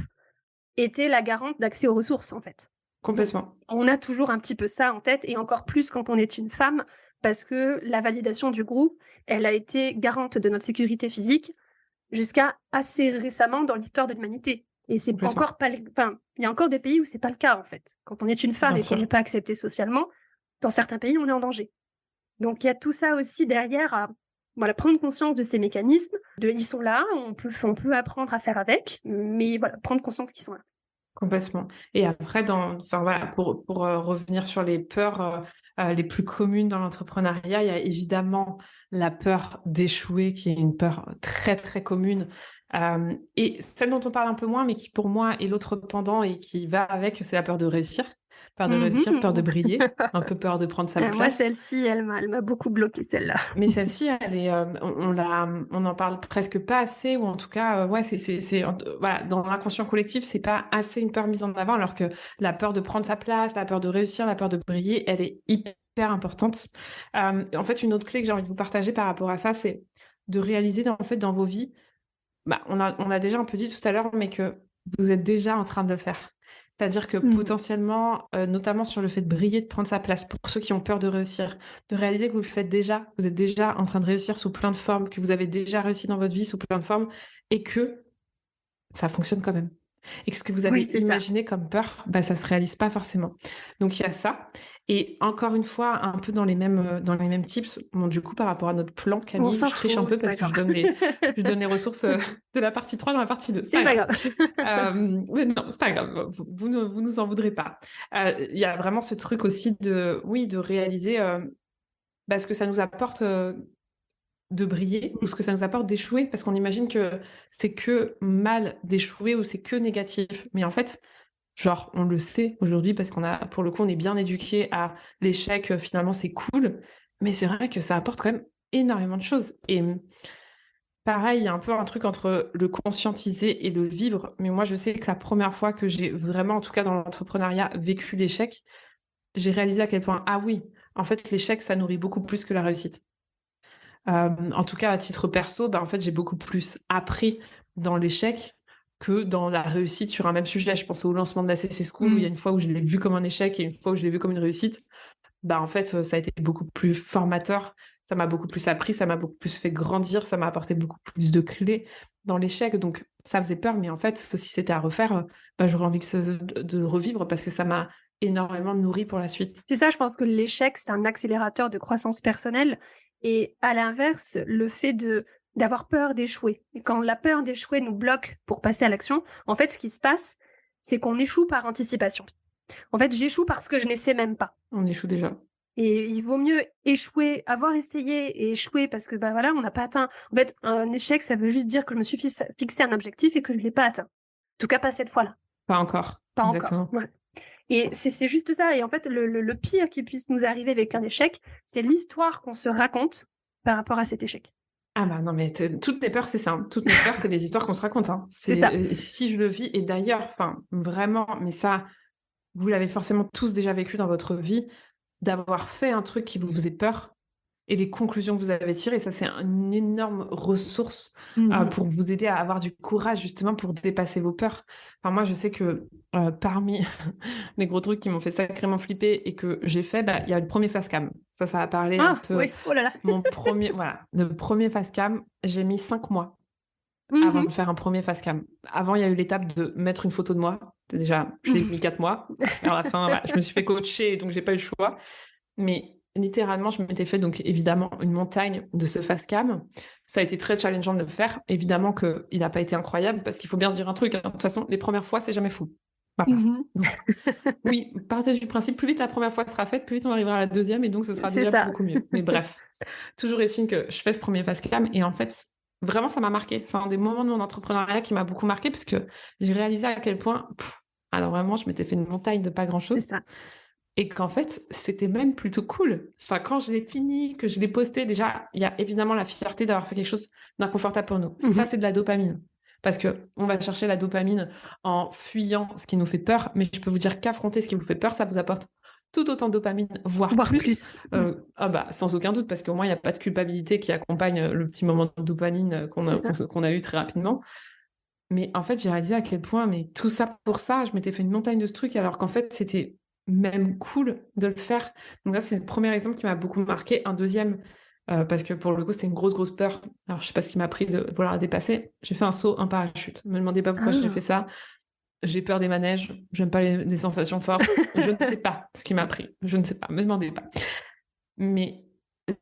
était la garante d'accès aux ressources, en fait. Complètement. On a toujours un petit peu ça en tête, et encore plus quand on est une femme, parce que la validation du groupe, elle a été garante de notre sécurité physique jusqu'à assez récemment dans l'histoire de l'humanité. Et c'est encore pas... Enfin, il y a encore des pays où c'est pas le cas, en fait. Quand on est une femme et qu'on n'est pas accepté socialement, dans certains pays, on est en danger. Donc, il y a tout ça aussi derrière à prendre conscience de ces mécanismes. Ils sont là, on peut apprendre à faire avec, mais prendre conscience qu'ils sont là. Complètement. Et après, pour revenir sur les peurs les plus communes dans l'entrepreneuriat, il y a évidemment la peur d'échouer, qui est une peur très, très commune. Et celle dont on parle un peu moins, mais qui pour moi est l'autre pendant et qui va avec, c'est la peur de réussir. Peur de réussir, peur de briller, un peu peur de prendre sa place. Moi, celle-ci, elle m'a beaucoup bloquée, celle-là. Mais celle-ci, elle est, on en parle presque pas assez, ou en tout cas, ouais, voilà, dans l'inconscient collectif, c'est pas assez une peur mise en avant, alors que la peur de prendre sa place, la peur de réussir, la peur de briller, elle est hyper importante. En fait, une autre clé que j'ai envie de vous partager par rapport à ça, c'est de réaliser, en fait, dans vos vies, on a déjà un peu dit tout à l'heure, mais que vous êtes déjà en train de le faire. C'est-à-dire que potentiellement, notamment sur le fait de briller, de prendre sa place, pour ceux qui ont peur de réussir, de réaliser que vous le faites déjà, vous êtes déjà en train de réussir sous plein de formes, que vous avez déjà réussi dans votre vie sous plein de formes, et que ça fonctionne quand même. Et que ce que vous avez imaginé comme peur, ça se réalise pas forcément. Donc il y a ça. Et encore une fois, un peu dans les mêmes tips. Bon, du coup, par rapport à notre plan, Camille, je triche un peu parce que je donne les ressources de la partie 3 dans la partie 2. C'est pas grave. Mais non, c'est pas grave. Vous nous en voudrez pas. Il y a vraiment ce truc aussi de réaliser ce que ça nous apporte de briller ou ce que ça nous apporte d'échouer, parce qu'on imagine que c'est que mal d'échouer ou c'est que négatif. Mais en fait, genre, on le sait aujourd'hui parce pour le coup, on est bien éduqué à l'échec, finalement, c'est cool. Mais c'est vrai que ça apporte quand même énormément de choses. Et pareil, il y a un peu un truc entre le conscientiser et le vivre. Mais moi, je sais que la première fois que j'ai vraiment, en tout cas dans l'entrepreneuriat, vécu l'échec, j'ai réalisé à quel point, ah oui, en fait, l'échec, ça nourrit beaucoup plus que la réussite. En tout cas, à titre perso, en fait, j'ai beaucoup plus appris dans l'échec que dans la réussite sur un même sujet. Je pense au lancement de la CC School, où il y a une fois où je l'ai vu comme un échec et une fois où je l'ai vu comme une réussite. En fait, ça a été beaucoup plus formateur, ça m'a beaucoup plus appris, ça m'a beaucoup plus fait grandir, ça m'a apporté beaucoup plus de clés dans l'échec. Donc, ça faisait peur, mais en fait, si c'était à refaire, j'aurais envie de le revivre parce que ça m'a énormément nourri pour la suite. C'est ça, je pense que l'échec, c'est un accélérateur de croissance personnelle. Et à l'inverse, le fait d'avoir peur d'échouer. Et quand la peur d'échouer nous bloque pour passer à l'action, en fait, ce qui se passe, c'est qu'on échoue par anticipation. En fait, j'échoue parce que je n'essaie même pas. On échoue déjà. Et il vaut mieux échouer, avoir essayé et échouer parce que, voilà, on n'a pas atteint. En fait, un échec, ça veut juste dire que je me suis fixé un objectif et que je ne l'ai pas atteint. En tout cas, pas cette fois-là. Pas encore. Pas Exactement. encore. Ouais. Et c'est juste ça. Et en fait, le pire qui puisse nous arriver avec un échec, c'est l'histoire qu'on se raconte par rapport à cet échec. Ah non, mais toutes mes peurs, c'est ça. Hein. Toutes mes peurs, c'est les histoires qu'on se raconte. Hein. C'est ça. Si je le vis, et d'ailleurs, vraiment, mais ça, vous l'avez forcément tous déjà vécu dans votre vie, d'avoir fait un truc qui vous faisait peur, et les conclusions que vous avez tirées, ça c'est une énorme ressource pour vous aider à avoir du courage justement pour dépasser vos peurs. Moi je sais que parmi les gros trucs qui m'ont fait sacrément flipper et que j'ai fait, il y a le premier facecam. Ça a parlé un peu. Oui. Oh là là. Mon premier, le premier facecam, j'ai mis 5 mois avant de faire un premier facecam. Avant, il y a eu l'étape de mettre une photo de moi. Déjà, je l'ai mis 4 mois. Et à la fin, je me suis fait coacher, donc j'ai pas eu le choix. Mais littéralement, je m'étais fait donc évidemment une montagne de ce facecam. Ça a été très challengeant de le faire. Évidemment qu'il n'a pas été incroyable parce qu'il faut bien se dire un truc. Hein. De toute façon, les premières fois, c'est jamais fou. Voilà. Donc, oui, partez du principe, plus vite la première fois sera faite, plus vite on arrivera à la deuxième et donc ce sera déjà beaucoup mieux. Mais bref, toujours est-il que je fais ce premier facecam et en fait, vraiment, ça m'a marqué. C'est un des moments de mon entrepreneuriat qui m'a beaucoup marqué parce que j'ai réalisé à quel point, alors vraiment, je m'étais fait une montagne de pas grand-chose. C'est ça. Et qu'en fait, c'était même plutôt cool. Quand je l'ai fini, que je l'ai posté, déjà, il y a évidemment la fierté d'avoir fait quelque chose d'inconfortable pour nous. Ça, c'est de la dopamine. Parce qu'on va chercher la dopamine en fuyant ce qui nous fait peur. Mais je peux vous dire qu'affronter ce qui vous fait peur, ça vous apporte tout autant de dopamine, voire plus. Sans aucun doute, parce qu'au moins, il n'y a pas de culpabilité qui accompagne le petit moment de dopamine qu'on a eu très rapidement. Mais en fait, j'ai réalisé à quel point, mais tout ça pour ça, je m'étais fait une montagne de ce truc, alors qu'en fait, c'était même cool de le faire. Donc là, c'est le premier exemple qui m'a beaucoup marqué. Un deuxième, parce que pour le coup, c'était une grosse peur. Alors, je sais pas ce qui m'a pris de vouloir la dépasser. J'ai fait un saut, un parachute. Ne me demandez pas pourquoi j'ai fait ça. J'ai peur des manèges. J'aime pas les sensations fortes. Je ne sais pas ce qui m'a pris. Je ne sais pas. Me demandez pas. Mais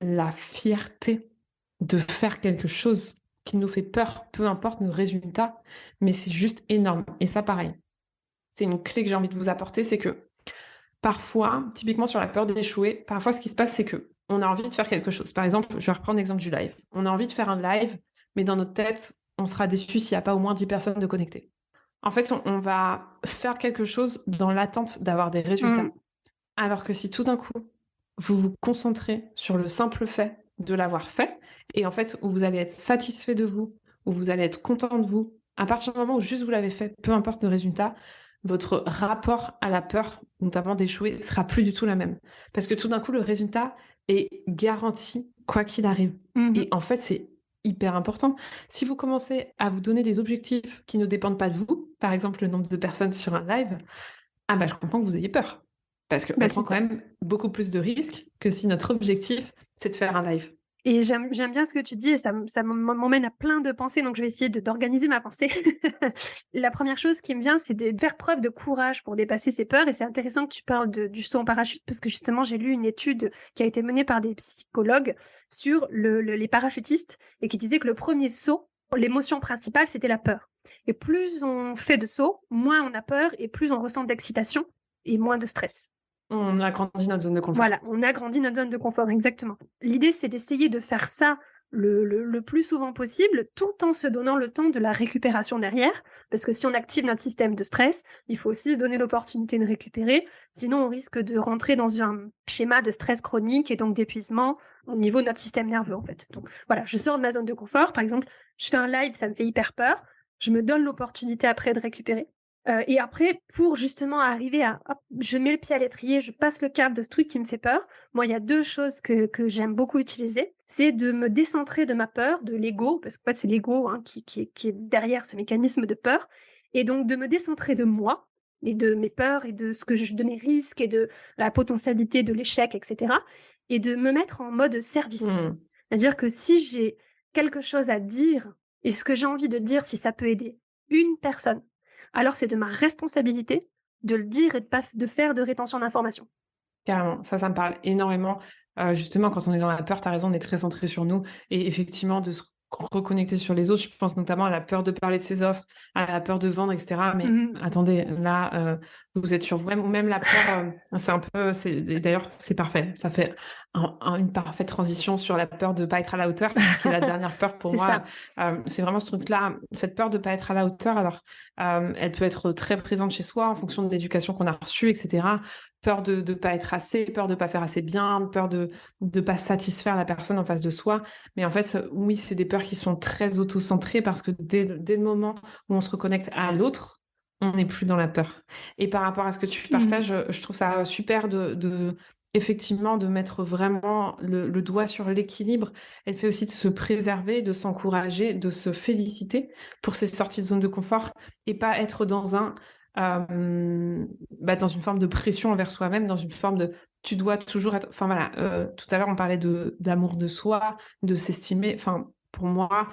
la fierté de faire quelque chose qui nous fait peur, peu importe nos résultats, mais c'est juste énorme. Et ça, pareil. C'est une clé que j'ai envie de vous apporter, c'est que parfois, typiquement sur la peur d'échouer, parfois ce qui se passe, c'est que on a envie de faire quelque chose. Par exemple, je vais reprendre l'exemple du live. On a envie de faire un live, mais dans notre tête, on sera déçu s'il n'y a pas au moins 10 personnes de connectées. En fait, on va faire quelque chose dans l'attente d'avoir des résultats. Alors que si tout d'un coup, vous vous concentrez sur le simple fait de l'avoir fait, et en fait, où vous allez être satisfait de vous, où vous allez être content de vous, à partir du moment où juste vous l'avez fait, peu importe le résultat, votre rapport à la peur, notamment d'échouer, sera plus du tout la même. Parce que tout d'un coup, le résultat est garanti quoi qu'il arrive. Et en fait, c'est hyper important. Si vous commencez à vous donner des objectifs qui ne dépendent pas de vous, par exemple le nombre de personnes sur un live, ah bah je comprends que vous ayez peur. Parce qu'on Bah, prend c'est quand ça. même beaucoup plus de risques que si notre objectif, c'est de faire un live. Et j'aime bien ce que tu dis et ça m'emmène à plein de pensées, donc je vais essayer d'organiser ma pensée. La première chose qui me vient, c'est de faire preuve de courage pour dépasser ses peurs et c'est intéressant que tu parles du saut en parachute parce que justement, j'ai lu une étude qui a été menée par des psychologues sur les parachutistes et qui disait que le premier saut, l'émotion principale, c'était la peur. Et plus on fait de sauts, moins on a peur et plus on ressent d'excitation et moins de stress. On agrandit notre zone de confort. Voilà, on agrandit notre zone de confort, exactement. L'idée, c'est d'essayer de faire ça le plus souvent possible, tout en se donnant le temps de la récupération derrière, parce que si on active notre système de stress, il faut aussi se donner l'opportunité de récupérer, sinon on risque de rentrer dans un schéma de stress chronique et donc d'épuisement au niveau de notre système nerveux, en fait. Donc voilà, je sors de ma zone de confort, par exemple, je fais un live, ça me fait hyper peur, je me donne l'opportunité après de récupérer. Et après, pour justement arriver à hop, je mets le pied à l'étrier, je passe le cap de ce truc qui me fait peur. Moi, il y a 2 choses que j'aime beaucoup utiliser. C'est de me décentrer de ma peur, de l'ego, parce qu'en fait, c'est l'ego hein, qui est derrière ce mécanisme de peur. Et donc, de me décentrer de moi et de mes peurs et de mes risques et de la potentialité de l'échec, etc. Et de me mettre en mode service. C'est-à-dire que si j'ai quelque chose à dire et ce que j'ai envie de dire, si ça peut aider une personne, alors c'est de ma responsabilité de le dire et de faire de rétention d'informations. Carrément, ça me parle énormément. Justement, quand on est dans la peur, tu as raison, on est très centré sur nous et effectivement de se reconnecter sur les autres. Je pense notamment à la peur de parler de ses offres, à la peur de vendre et cetera. Mais attendez, là, vous êtes sur vous-même ou même la peur, c'est un peu d'ailleurs, c'est parfait. Ça fait une parfaite transition sur la peur de pas être à la hauteur, qui est la dernière peur pour C'est moi. ça. C'est vraiment ce truc-là, cette peur de pas être à la hauteur. Alors, elle peut être très présente chez soi en fonction de l'éducation qu'on a reçue et cetera. Peur de ne pas être assez, peur de ne pas faire assez bien, peur de ne pas satisfaire la personne en face de soi. Mais en fait, oui, c'est des peurs qui sont très auto-centrées parce que dès le moment où on se reconnecte à l'autre, on n'est plus dans la peur. Et par rapport à ce que tu partages, je trouve ça super effectivement, de mettre vraiment le doigt sur l'équilibre. Elle fait aussi de se préserver, de s'encourager, de se féliciter pour ces sorties de zone de confort et pas être dans dans une forme de pression envers soi-même, dans une forme de tu dois toujours être. Enfin voilà, tout à l'heure on parlait d'amour de soi, de s'estimer. Enfin, pour moi,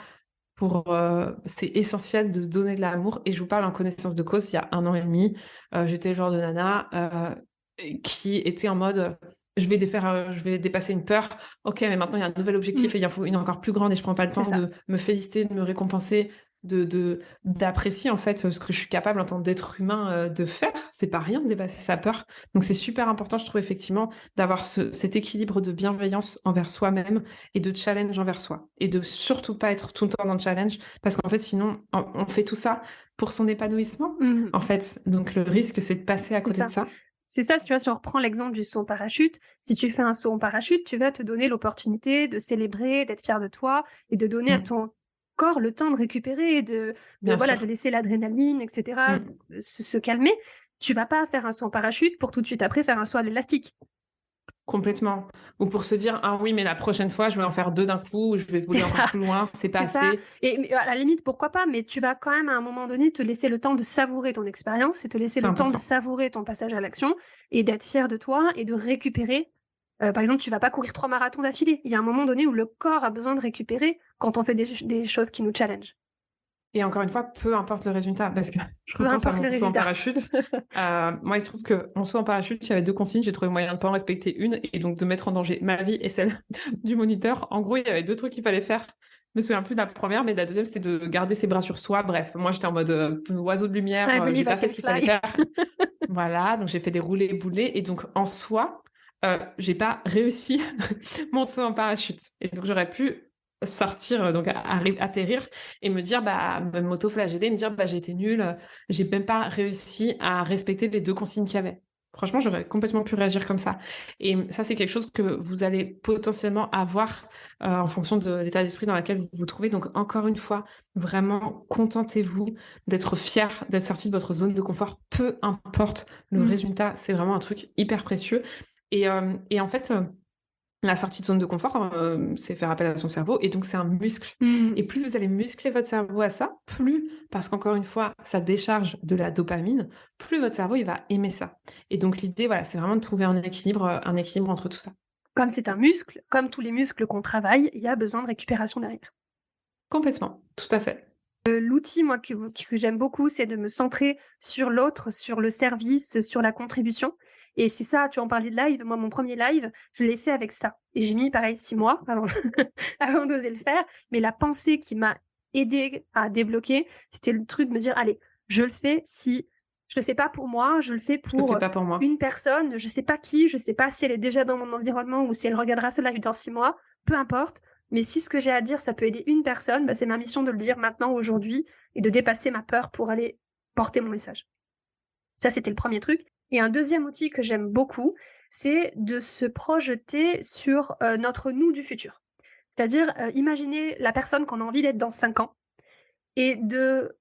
c'est essentiel de se donner de l'amour. Et je vous parle en connaissance de cause, il y a 1 an et demi, j'étais le genre de nana qui était en mode. Je vais dépasser une peur. Ok, mais maintenant il y a un nouvel objectif et il en faut une encore plus grande et je prends pas le temps de me féliciter, de me récompenser, d'apprécier en fait ce que je suis capable en tant d'être humain de faire. C'est pas rien de dépasser sa peur. Donc c'est super important, je trouve effectivement, d'avoir cet équilibre de bienveillance envers soi-même et de challenge envers soi. Et de surtout pas être tout le temps dans le challenge parce qu'en fait sinon on fait tout ça pour son épanouissement en fait. Donc le risque c'est de passer à côté de ça. C'est ça, tu vois, si on reprend l'exemple du saut en parachute, si tu fais un saut en parachute, tu vas te donner l'opportunité de célébrer, d'être fier de toi et de donner à ton corps le temps de récupérer, de laisser l'adrénaline, etc., se calmer. Tu vas pas faire un saut en parachute pour tout de suite après faire un saut à l'élastique. Complètement. Ou pour se dire, ah oui, mais la prochaine fois, je vais en faire 2 d'un coup, je vais voler encore plus loin, c'est pas assez. Et à la limite, pourquoi pas, mais tu vas quand même à un moment donné te laisser le temps de savourer ton expérience et te laisser le temps de savourer ton passage à l'action et d'être fier de toi et de récupérer. Par exemple, tu vas pas courir 3 marathons d'affilée. Il y a un moment donné où le corps a besoin de récupérer quand on fait des choses qui nous challengent. Et encore une fois, peu importe le résultat, parce que je repense à mon saut en parachute. Moi, il se trouve qu'en saut en parachute, j'avais 2 consignes, j'ai trouvé moyen de ne pas en respecter une et donc de mettre en danger ma vie et celle du moniteur. En gros, il y avait 2 trucs qu'il fallait faire. Je me souviens plus de la première, mais de la deuxième, c'était de garder ses bras sur soi. Bref, moi, j'étais en mode oiseau de lumière, j'ai pas fait ce qu'il fallait faire. Voilà, donc j'ai fait des roulés boulets et donc en soi, j'ai pas réussi mon saut en parachute. Et donc j'aurais pu sortir, donc atterrir et me dire, me m'auto-flageller, me dire, j'ai été nulle, j'ai même pas réussi à respecter les 2 consignes qu'il y avait. Franchement, j'aurais complètement pu réagir comme ça. Et ça, c'est quelque chose que vous allez potentiellement avoir en fonction de l'état d'esprit dans lequel vous vous trouvez. Donc, encore une fois, vraiment, contentez-vous d'être fier d'être sorti de votre zone de confort, peu importe le résultat. C'est vraiment un truc hyper précieux. Et en fait, la sortie de zone de confort, c'est faire appel à son cerveau et donc c'est un muscle. Et plus vous allez muscler votre cerveau à ça, plus, parce qu'encore une fois, ça décharge de la dopamine, plus votre cerveau, il va aimer ça. Et donc l'idée, voilà, c'est vraiment de trouver un équilibre entre tout ça. Comme c'est un muscle, comme tous les muscles qu'on travaille, il y a besoin de récupération derrière. Complètement, tout à fait. L'outil, moi, que j'aime beaucoup, c'est de me centrer sur l'autre, sur le service, sur la contribution. Et c'est ça, tu en parlais de live. Moi, mon premier live, je l'ai fait avec ça. Et j'ai mis, pareil, 6 mois avant, avant d'oser le faire. Mais la pensée qui m'a aidée à débloquer, c'était le truc de me dire, allez, je le fais si je le fais pas pour moi, je le fais Je le pour fais pas pour moi. une personne. Je sais pas qui, je sais pas si elle est déjà dans mon environnement ou si elle regardera ce live dans 6 mois. Peu importe. Mais si ce que j'ai à dire, ça peut aider une personne, c'est ma mission de le dire maintenant, aujourd'hui, et de dépasser ma peur pour aller porter mon message. Ça, c'était le premier truc. Et un deuxième outil que j'aime beaucoup, c'est de se projeter sur notre nous du futur. C'est-à-dire, imaginer la personne qu'on a envie d'être dans 5 ans et de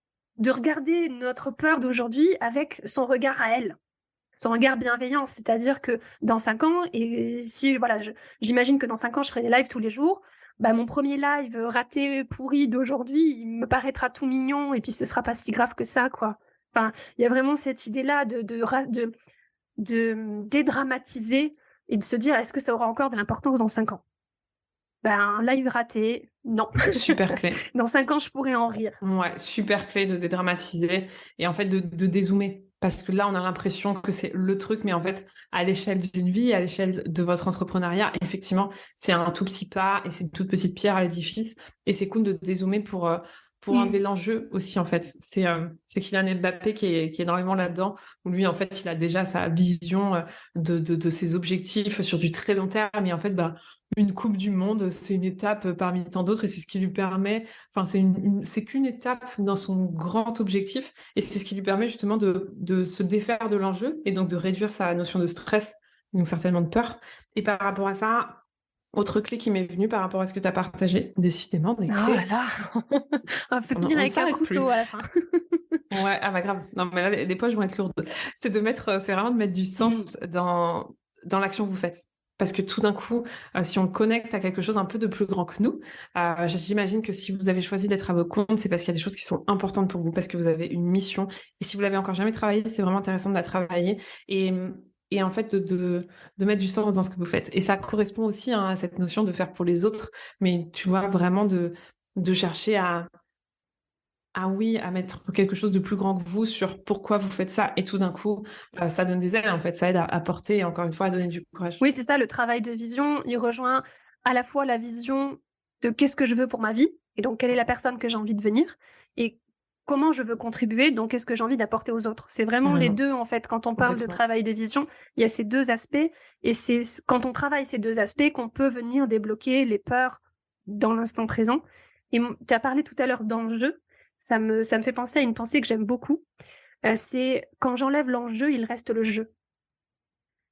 regarder notre peur d'aujourd'hui avec son regard à elle, son regard bienveillant. C'est-à-dire que dans 5 ans, et si, voilà, j'imagine que dans 5 ans, je ferai des lives tous les jours, mon premier live raté, pourri d'aujourd'hui, il me paraîtra tout mignon et puis ce sera pas si grave que ça, quoi. Enfin, il y a vraiment cette idée-là de dédramatiser et de se dire, est-ce que ça aura encore de l'importance dans 5 ans? Un live raté, non. Super clé. Dans 5 ans, je pourrais en rire. Ouais, super clé de dédramatiser et en fait de dézoomer. Parce que là, on a l'impression que c'est le truc, mais en fait, à l'échelle d'une vie, à l'échelle de votre entrepreneuriat, effectivement, c'est un tout petit pas et c'est une toute petite pierre à l'édifice. Et c'est cool de dézoomer pour enlever l'enjeu aussi, en fait. C'est Kylian Mbappé qui est énormément là-dedans, où lui, en fait, il a déjà sa vision de ses objectifs sur du très long terme. Et en fait, une Coupe du Monde, c'est une étape parmi tant d'autres et c'est ce qui lui permet, enfin, c'est qu'une étape dans son grand objectif et c'est ce qui lui permet justement de se défaire de l'enjeu et donc de réduire sa notion de stress, donc certainement de peur. Et par rapport à ça, autre clé qui m'est venue par rapport à ce que tu as partagé, décidément, des clés. Oh là là. On peut finir avec un trousseau à la fin. Ouais, grave. Non, mais là, les poches vont être lourdes. C'est vraiment de mettre du sens dans l'action que vous faites. Parce que tout d'un coup, si on le connecte à quelque chose un peu de plus grand que nous, j'imagine que si vous avez choisi d'être à vos comptes, c'est parce qu'il y a des choses qui sont importantes pour vous, parce que vous avez une mission. Et si vous l'avez encore jamais travaillé, c'est vraiment intéressant de la travailler. Et en fait, de mettre du sens dans ce que vous faites. Et ça correspond aussi à cette notion de faire pour les autres. Mais tu vois, vraiment de chercher à mettre quelque chose de plus grand que vous sur pourquoi vous faites ça. Et tout d'un coup, ça donne des ailes, en fait. Ça aide à porter et encore une fois, à donner du courage. Oui, c'est ça, le travail de vision, il rejoint à la fois la vision de qu'est-ce que je veux pour ma vie, et donc quelle est la personne que j'ai envie de devenir, et comment je veux contribuer, donc qu'est-ce que j'ai envie d'apporter aux autres. C'est vraiment les deux, en fait. Quand on parle de travail de vision, il y a ces deux aspects, et c'est quand on travaille ces deux aspects qu'on peut venir débloquer les peurs dans l'instant présent. Et tu as parlé tout à l'heure d'enjeu, ça me fait penser à une pensée que j'aime beaucoup. C'est quand j'enlève l'enjeu, il reste le jeu.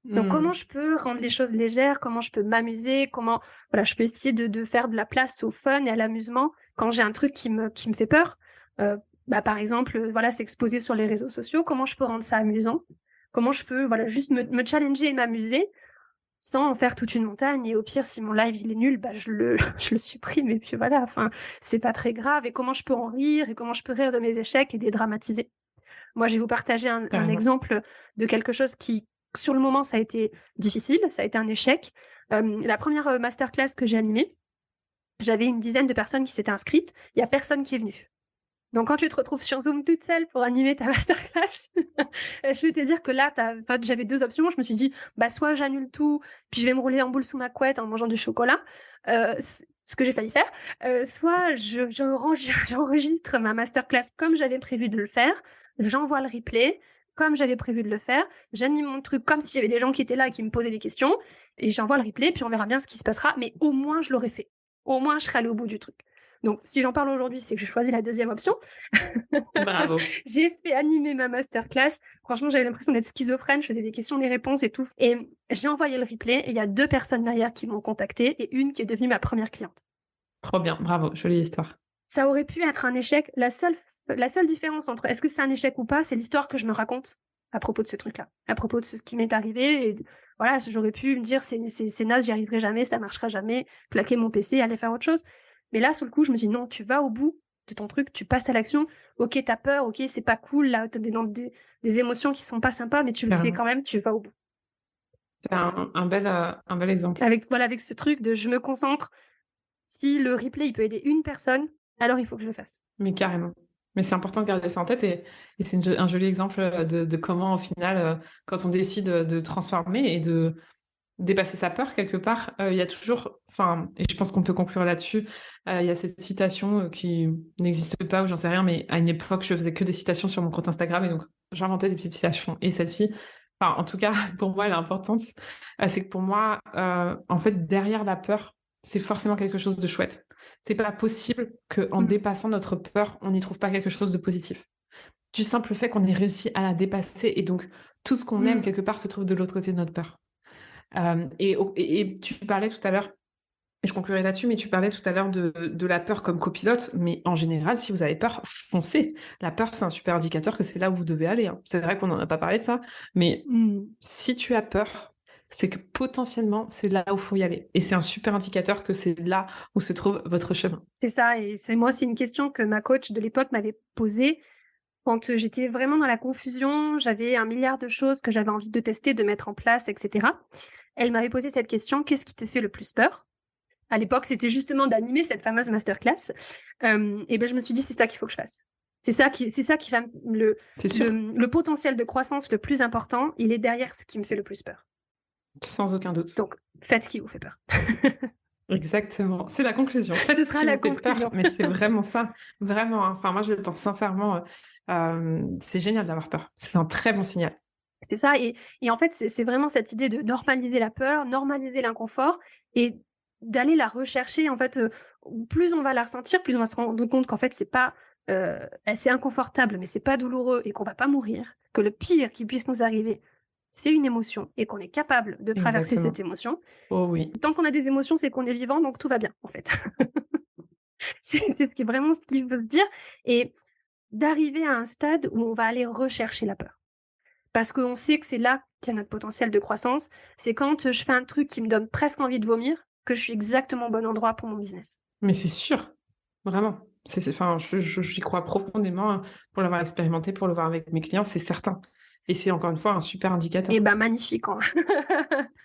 Donc comment je peux rendre les choses légères, comment je peux m'amuser, comment je peux essayer de faire de la place au fun et à l'amusement quand j'ai un truc qui me fait peur. Par exemple, s'exposer sur les réseaux sociaux, comment je peux rendre ça amusant, comment je peux juste me challenger et m'amuser sans en faire toute une montagne. Et au pire, si mon live il est nul, je le supprime et puis voilà, enfin c'est pas très grave. Et comment je peux en rire et comment je peux rire de mes échecs et dédramatiser. Moi, je vais vous partager un exemple de quelque chose qui, sur le moment, ça a été difficile, ça a été un échec. La première masterclass que j'ai animée, j'avais une dizaine de personnes qui s'étaient inscrites, il n'y a personne qui est venu. Donc, quand tu te retrouves sur Zoom toute seule pour animer ta masterclass, je vais te dire que là, j'avais deux options. Je me suis dit, soit j'annule tout, puis je vais me rouler en boule sous ma couette en mangeant du chocolat, ce que j'ai failli faire, soit j'enregistre ma masterclass comme j'avais prévu de le faire, j'envoie le replay comme j'avais prévu de le faire, j'anime mon truc comme s'il y avait des gens qui étaient là et qui me posaient des questions, et j'envoie le replay, puis on verra bien ce qui se passera, mais au moins je l'aurais fait. au moins je serai allée au bout du truc. Donc, si j'en parle aujourd'hui, c'est que j'ai choisi la deuxième option. Bravo. J'ai fait animer ma masterclass. Franchement, j'avais l'impression d'être schizophrène. Je faisais des questions, des réponses et tout. Et j'ai envoyé le replay et il y a 2 personnes derrière qui m'ont contactée et une qui est devenue ma première cliente. Trop bien, bravo, jolie histoire. Ça aurait pu être un échec. La seule différence entre est-ce que c'est un échec ou pas, c'est l'histoire que je me raconte à propos de ce truc-là, à propos de ce qui m'est arrivé. Et voilà, j'aurais pu me dire c'est naze, j'y arriverai jamais, ça marchera jamais, claquer mon PC, aller faire autre chose. Mais là, sur le coup, je me dis non, tu vas au bout de ton truc, tu passes à l'action. Ok, t'as peur, ok, c'est pas cool, là, t'as des émotions qui sont pas sympas, mais tu le fais quand même, tu vas au bout. C'est un bel exemple. Avec ce truc de je me concentre. Si le replay, il peut aider une personne, alors il faut que je le fasse. Mais carrément. Mais c'est important de garder ça en tête et c'est un joli exemple de comment, au final, quand on décide de transformer et de dépasser sa peur quelque part, il y a toujours, enfin, et je pense qu'on peut conclure là-dessus, il y a cette citation qui n'existe pas ou j'en sais rien, mais à une époque, je faisais que des citations sur mon compte Instagram et donc j'inventais des petites citations. Et celle-ci, enfin, en tout cas, pour moi, elle est importante. C'est que pour moi, en fait, derrière la peur, c'est forcément quelque chose de chouette. C'est pas possible qu'en dépassant notre peur, on n'y trouve pas quelque chose de positif. Du simple fait qu'on ait réussi à la dépasser et donc tout ce qu'on aime quelque part se trouve de l'autre côté de notre peur. Et tu parlais tout à l'heure, et je conclurai là-dessus, mais tu parlais tout à l'heure de la peur comme copilote, mais en général, si vous avez peur, foncez. La peur, c'est un super indicateur que c'est là où vous devez aller. Hein. C'est vrai qu'on n'en a pas parlé de ça, mais si tu as peur, c'est que potentiellement, c'est là où il faut y aller. Et c'est un super indicateur que c'est là où se trouve votre chemin. C'est ça, et c'est une question que ma coach de l'époque m'avait posée. Quand j'étais vraiment dans la confusion, j'avais 1 milliard de choses que j'avais envie de tester, de mettre en place, etc. Elle m'avait posé cette question, qu'est-ce qui te fait le plus peur? À l'époque, c'était justement d'animer cette fameuse masterclass. Et ben, je me suis dit, c'est ça qu'il faut que je fasse. C'est ça qui va le potentiel de croissance le plus important, il est derrière ce qui me fait le plus peur. Sans aucun doute. Donc, faites ce qui vous fait peur. Exactement, c'est la conclusion. Ce sera la conclusion. Peur, mais c'est vraiment ça, vraiment. Hein. Enfin, moi, je le pense sincèrement. C'est génial d'avoir peur. C'est un très bon signal. C'est ça, et en fait, c'est vraiment cette idée de normaliser la peur, normaliser l'inconfort, et d'aller la rechercher. En fait, plus on va la ressentir, plus on va se rendre compte qu'en fait, c'est pas, c'est inconfortable, mais c'est pas douloureux et qu'on va pas mourir. Que le pire qui puisse nous arriver, c'est une émotion et qu'on est capable de traverser Exactement. cette émotion. Oh oui. Tant qu'on a des émotions, c'est qu'on est vivant, donc tout va bien, en fait. C'est vraiment ce qu'il veut dire, et d'arriver à un stade où on va aller rechercher la peur. Parce qu'on sait que c'est là qu'il y a notre potentiel de croissance. C'est quand je fais un truc qui me donne presque envie de vomir que je suis exactement au bon endroit pour mon business. Mais c'est sûr, vraiment. Enfin, j'y crois profondément hein, pour l'avoir expérimenté, pour le voir avec mes clients, c'est certain. Et c'est encore une fois un super indicateur. Et bah magnifique. Hein.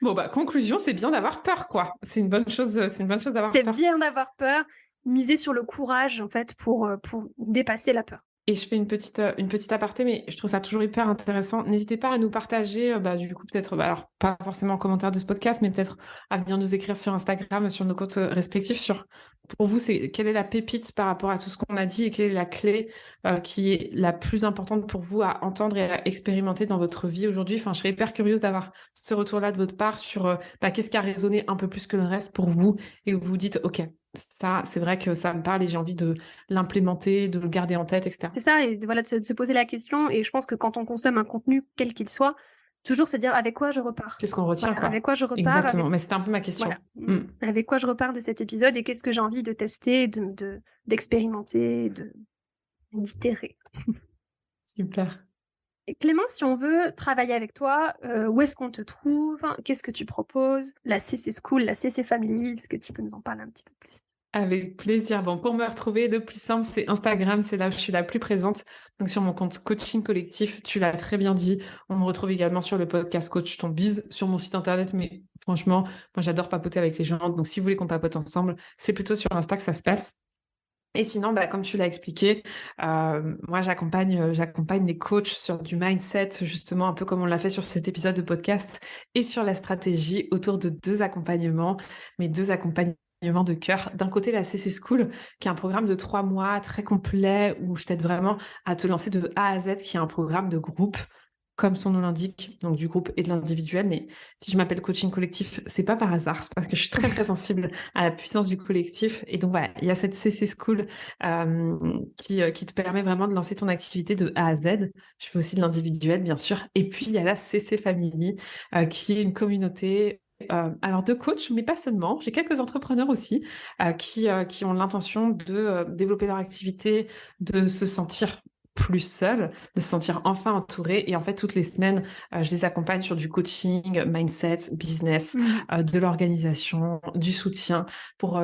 Bon bah conclusion, c'est bien d'avoir peur quoi. C'est une bonne chose d'avoir peur. C'est bien d'avoir peur. Miser sur le courage en fait pour dépasser la peur. Et je fais une petite aparté, mais je trouve ça toujours hyper intéressant. N'hésitez pas à nous partager, du coup, peut-être, alors pas forcément en commentaire de ce podcast, mais peut-être à venir nous écrire sur Instagram, sur nos comptes respectifs, sur pour vous, quelle est la pépite par rapport à tout ce qu'on a dit et quelle est la clé qui est la plus importante pour vous à entendre et à expérimenter dans votre vie aujourd'hui. Enfin, je serais hyper curieuse d'avoir ce retour-là de votre part sur qu'est-ce qui a résonné un peu plus que le reste pour vous et où vous vous dites, OK, ça, c'est vrai que ça me parle et j'ai envie de l'implémenter, de le garder en tête, etc. C'est ça, et voilà, de se poser la question. Et je pense que quand on consomme un contenu, quel qu'il soit, toujours se dire avec quoi je repars. Qu'est-ce qu'on retient, quoi. Avec quoi je repars. Exactement, mais c'était un peu ma question. Voilà. Avec quoi je repars de cet épisode et qu'est-ce que j'ai envie de tester, d'expérimenter, d'itérer. Super. Et Clémence, si on veut travailler avec toi, où est-ce qu'on te trouve? Qu'est-ce que tu proposes? La CC School, la CC Family, est-ce que tu peux nous en parler un petit peu plus? Avec plaisir. Bon, pour me retrouver, le plus simple, c'est Instagram. C'est là où je suis la plus présente. Donc, sur mon compte Coaching Collectif, tu l'as très bien dit. On me retrouve également sur le podcast Coach ton Biz, sur mon site internet. Mais franchement, moi, j'adore papoter avec les gens. Donc, si vous voulez qu'on papote ensemble, c'est plutôt sur Insta que ça se passe. Et sinon, comme tu l'as expliqué, moi, j'accompagne les coachs sur du mindset, justement, un peu comme on l'a fait sur cet épisode de podcast, et sur la stratégie autour de 2 accompagnements, mes 2 accompagnements de cœur. D'un côté, la CC School, qui est un programme de 3 mois très complet, où je t'aide vraiment à te lancer de A à Z, qui est un programme de groupe comme son nom l'indique, donc du groupe et de l'individuel. Mais si je m'appelle coaching collectif, c'est pas par hasard, c'est parce que je suis très très sensible à la puissance du collectif. Et donc voilà, il y a cette CC School qui te permet vraiment de lancer ton activité de A à Z. Je fais aussi de l'individuel, bien sûr. Et puis il y a la CC Family, qui est une communauté. Alors de coach, mais pas seulement. J'ai quelques entrepreneurs aussi qui ont l'intention de développer leur activité, de se sentir plus seul, de se sentir enfin entouré. Et en fait, toutes les semaines, je les accompagne sur du coaching, mindset, business, de l'organisation, du soutien pour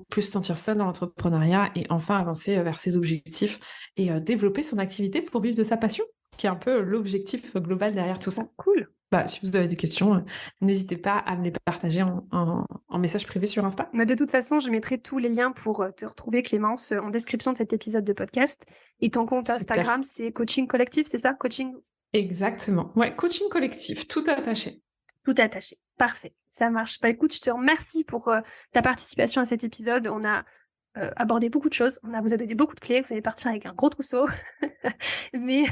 plus se sentir seul dans l'entrepreneuriat et enfin avancer vers ses objectifs et développer son activité pour vivre de sa passion, qui est un peu l'objectif global derrière tout ça. Cool. Si vous avez des questions, n'hésitez pas à me les partager en message privé sur Insta. Mais de toute façon, je mettrai tous les liens pour te retrouver, Clémence, en description de cet épisode de podcast. Et ton compte Super. Instagram, c'est Coaching Collectif, c'est ça? Coaching. Exactement. Ouais, coaching collectif, tout attaché. Tout attaché. Parfait. Ça marche. Écoute, je te remercie pour ta participation à cet épisode. On a abordé beaucoup de choses. On vous a donné beaucoup de clés. Vous allez partir avec un gros trousseau. Mais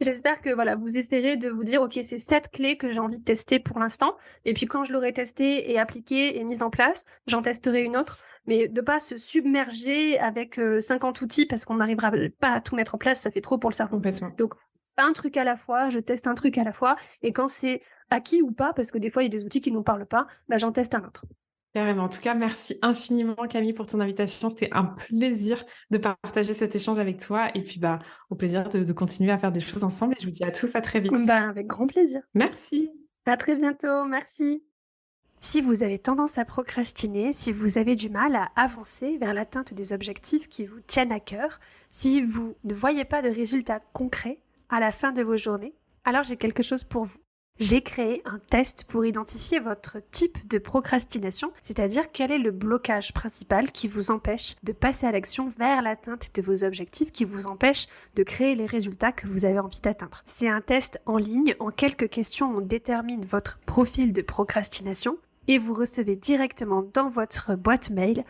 j'espère que voilà, vous essaierez de vous dire, ok, c'est cette clé que j'ai envie de tester pour l'instant. Et puis quand je l'aurai testée et appliquée et mise en place, j'en testerai une autre. Mais de pas se submerger avec 50 outils parce qu'on n'arrivera pas à tout mettre en place, ça fait trop pour le cerveau. Complètement. Donc, un truc à la fois, je teste un truc à la fois. Et quand c'est acquis ou pas, parce que des fois, il y a des outils qui ne nous parlent pas, j'en teste un autre. Carrément. En tout cas, merci infiniment Camille pour ton invitation. C'était un plaisir de partager cet échange avec toi et puis au plaisir de continuer à faire des choses ensemble. Et je vous dis à tous à très vite. Avec grand plaisir. Merci. À très bientôt. Merci. Si vous avez tendance à procrastiner, si vous avez du mal à avancer vers l'atteinte des objectifs qui vous tiennent à cœur, si vous ne voyez pas de résultats concrets à la fin de vos journées, alors j'ai quelque chose pour vous. J'ai créé un test pour identifier votre type de procrastination, c'est-à-dire quel est le blocage principal qui vous empêche de passer à l'action vers l'atteinte de vos objectifs, qui vous empêche de créer les résultats que vous avez envie d'atteindre. C'est un test en ligne, en quelques questions on détermine votre profil de procrastination et vous recevez directement dans votre boîte mail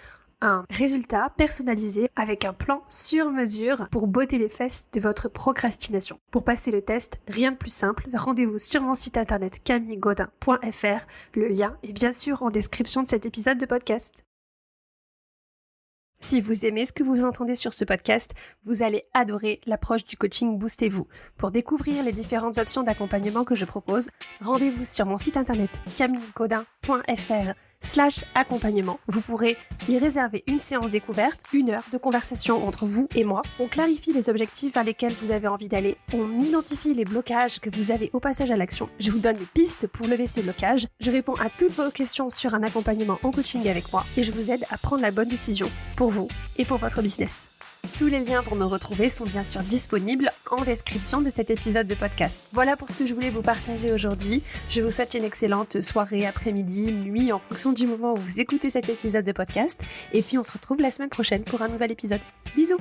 un résultat personnalisé avec un plan sur mesure pour botter les fesses de votre procrastination. Pour passer le test, rien de plus simple, rendez-vous sur mon site internet camillegaudin.fr. Le lien est bien sûr en description de cet épisode de podcast. Si vous aimez ce que vous entendez sur ce podcast, vous allez adorer l'approche du coaching Boostez-vous. Pour découvrir les différentes options d'accompagnement que je propose, rendez-vous sur mon site internet camillegaudin.fr/accompagnement. Vous pourrez y réserver une séance découverte, 1 heure de conversation entre vous et moi. On clarifie les objectifs vers lesquels vous avez envie d'aller. On identifie les blocages que vous avez au passage à l'action. Je vous donne des pistes pour lever ces blocages. Je réponds à toutes vos questions sur un accompagnement en coaching avec moi et je vous aide à prendre la bonne décision pour vous et pour votre business. Tous les liens pour me retrouver sont bien sûr disponibles en description de cet épisode de podcast. Voilà pour ce que je voulais vous partager aujourd'hui. Je vous souhaite une excellente soirée, après-midi, nuit, en fonction du moment où vous écoutez cet épisode de podcast. Et puis on se retrouve la semaine prochaine pour un nouvel épisode. Bisous!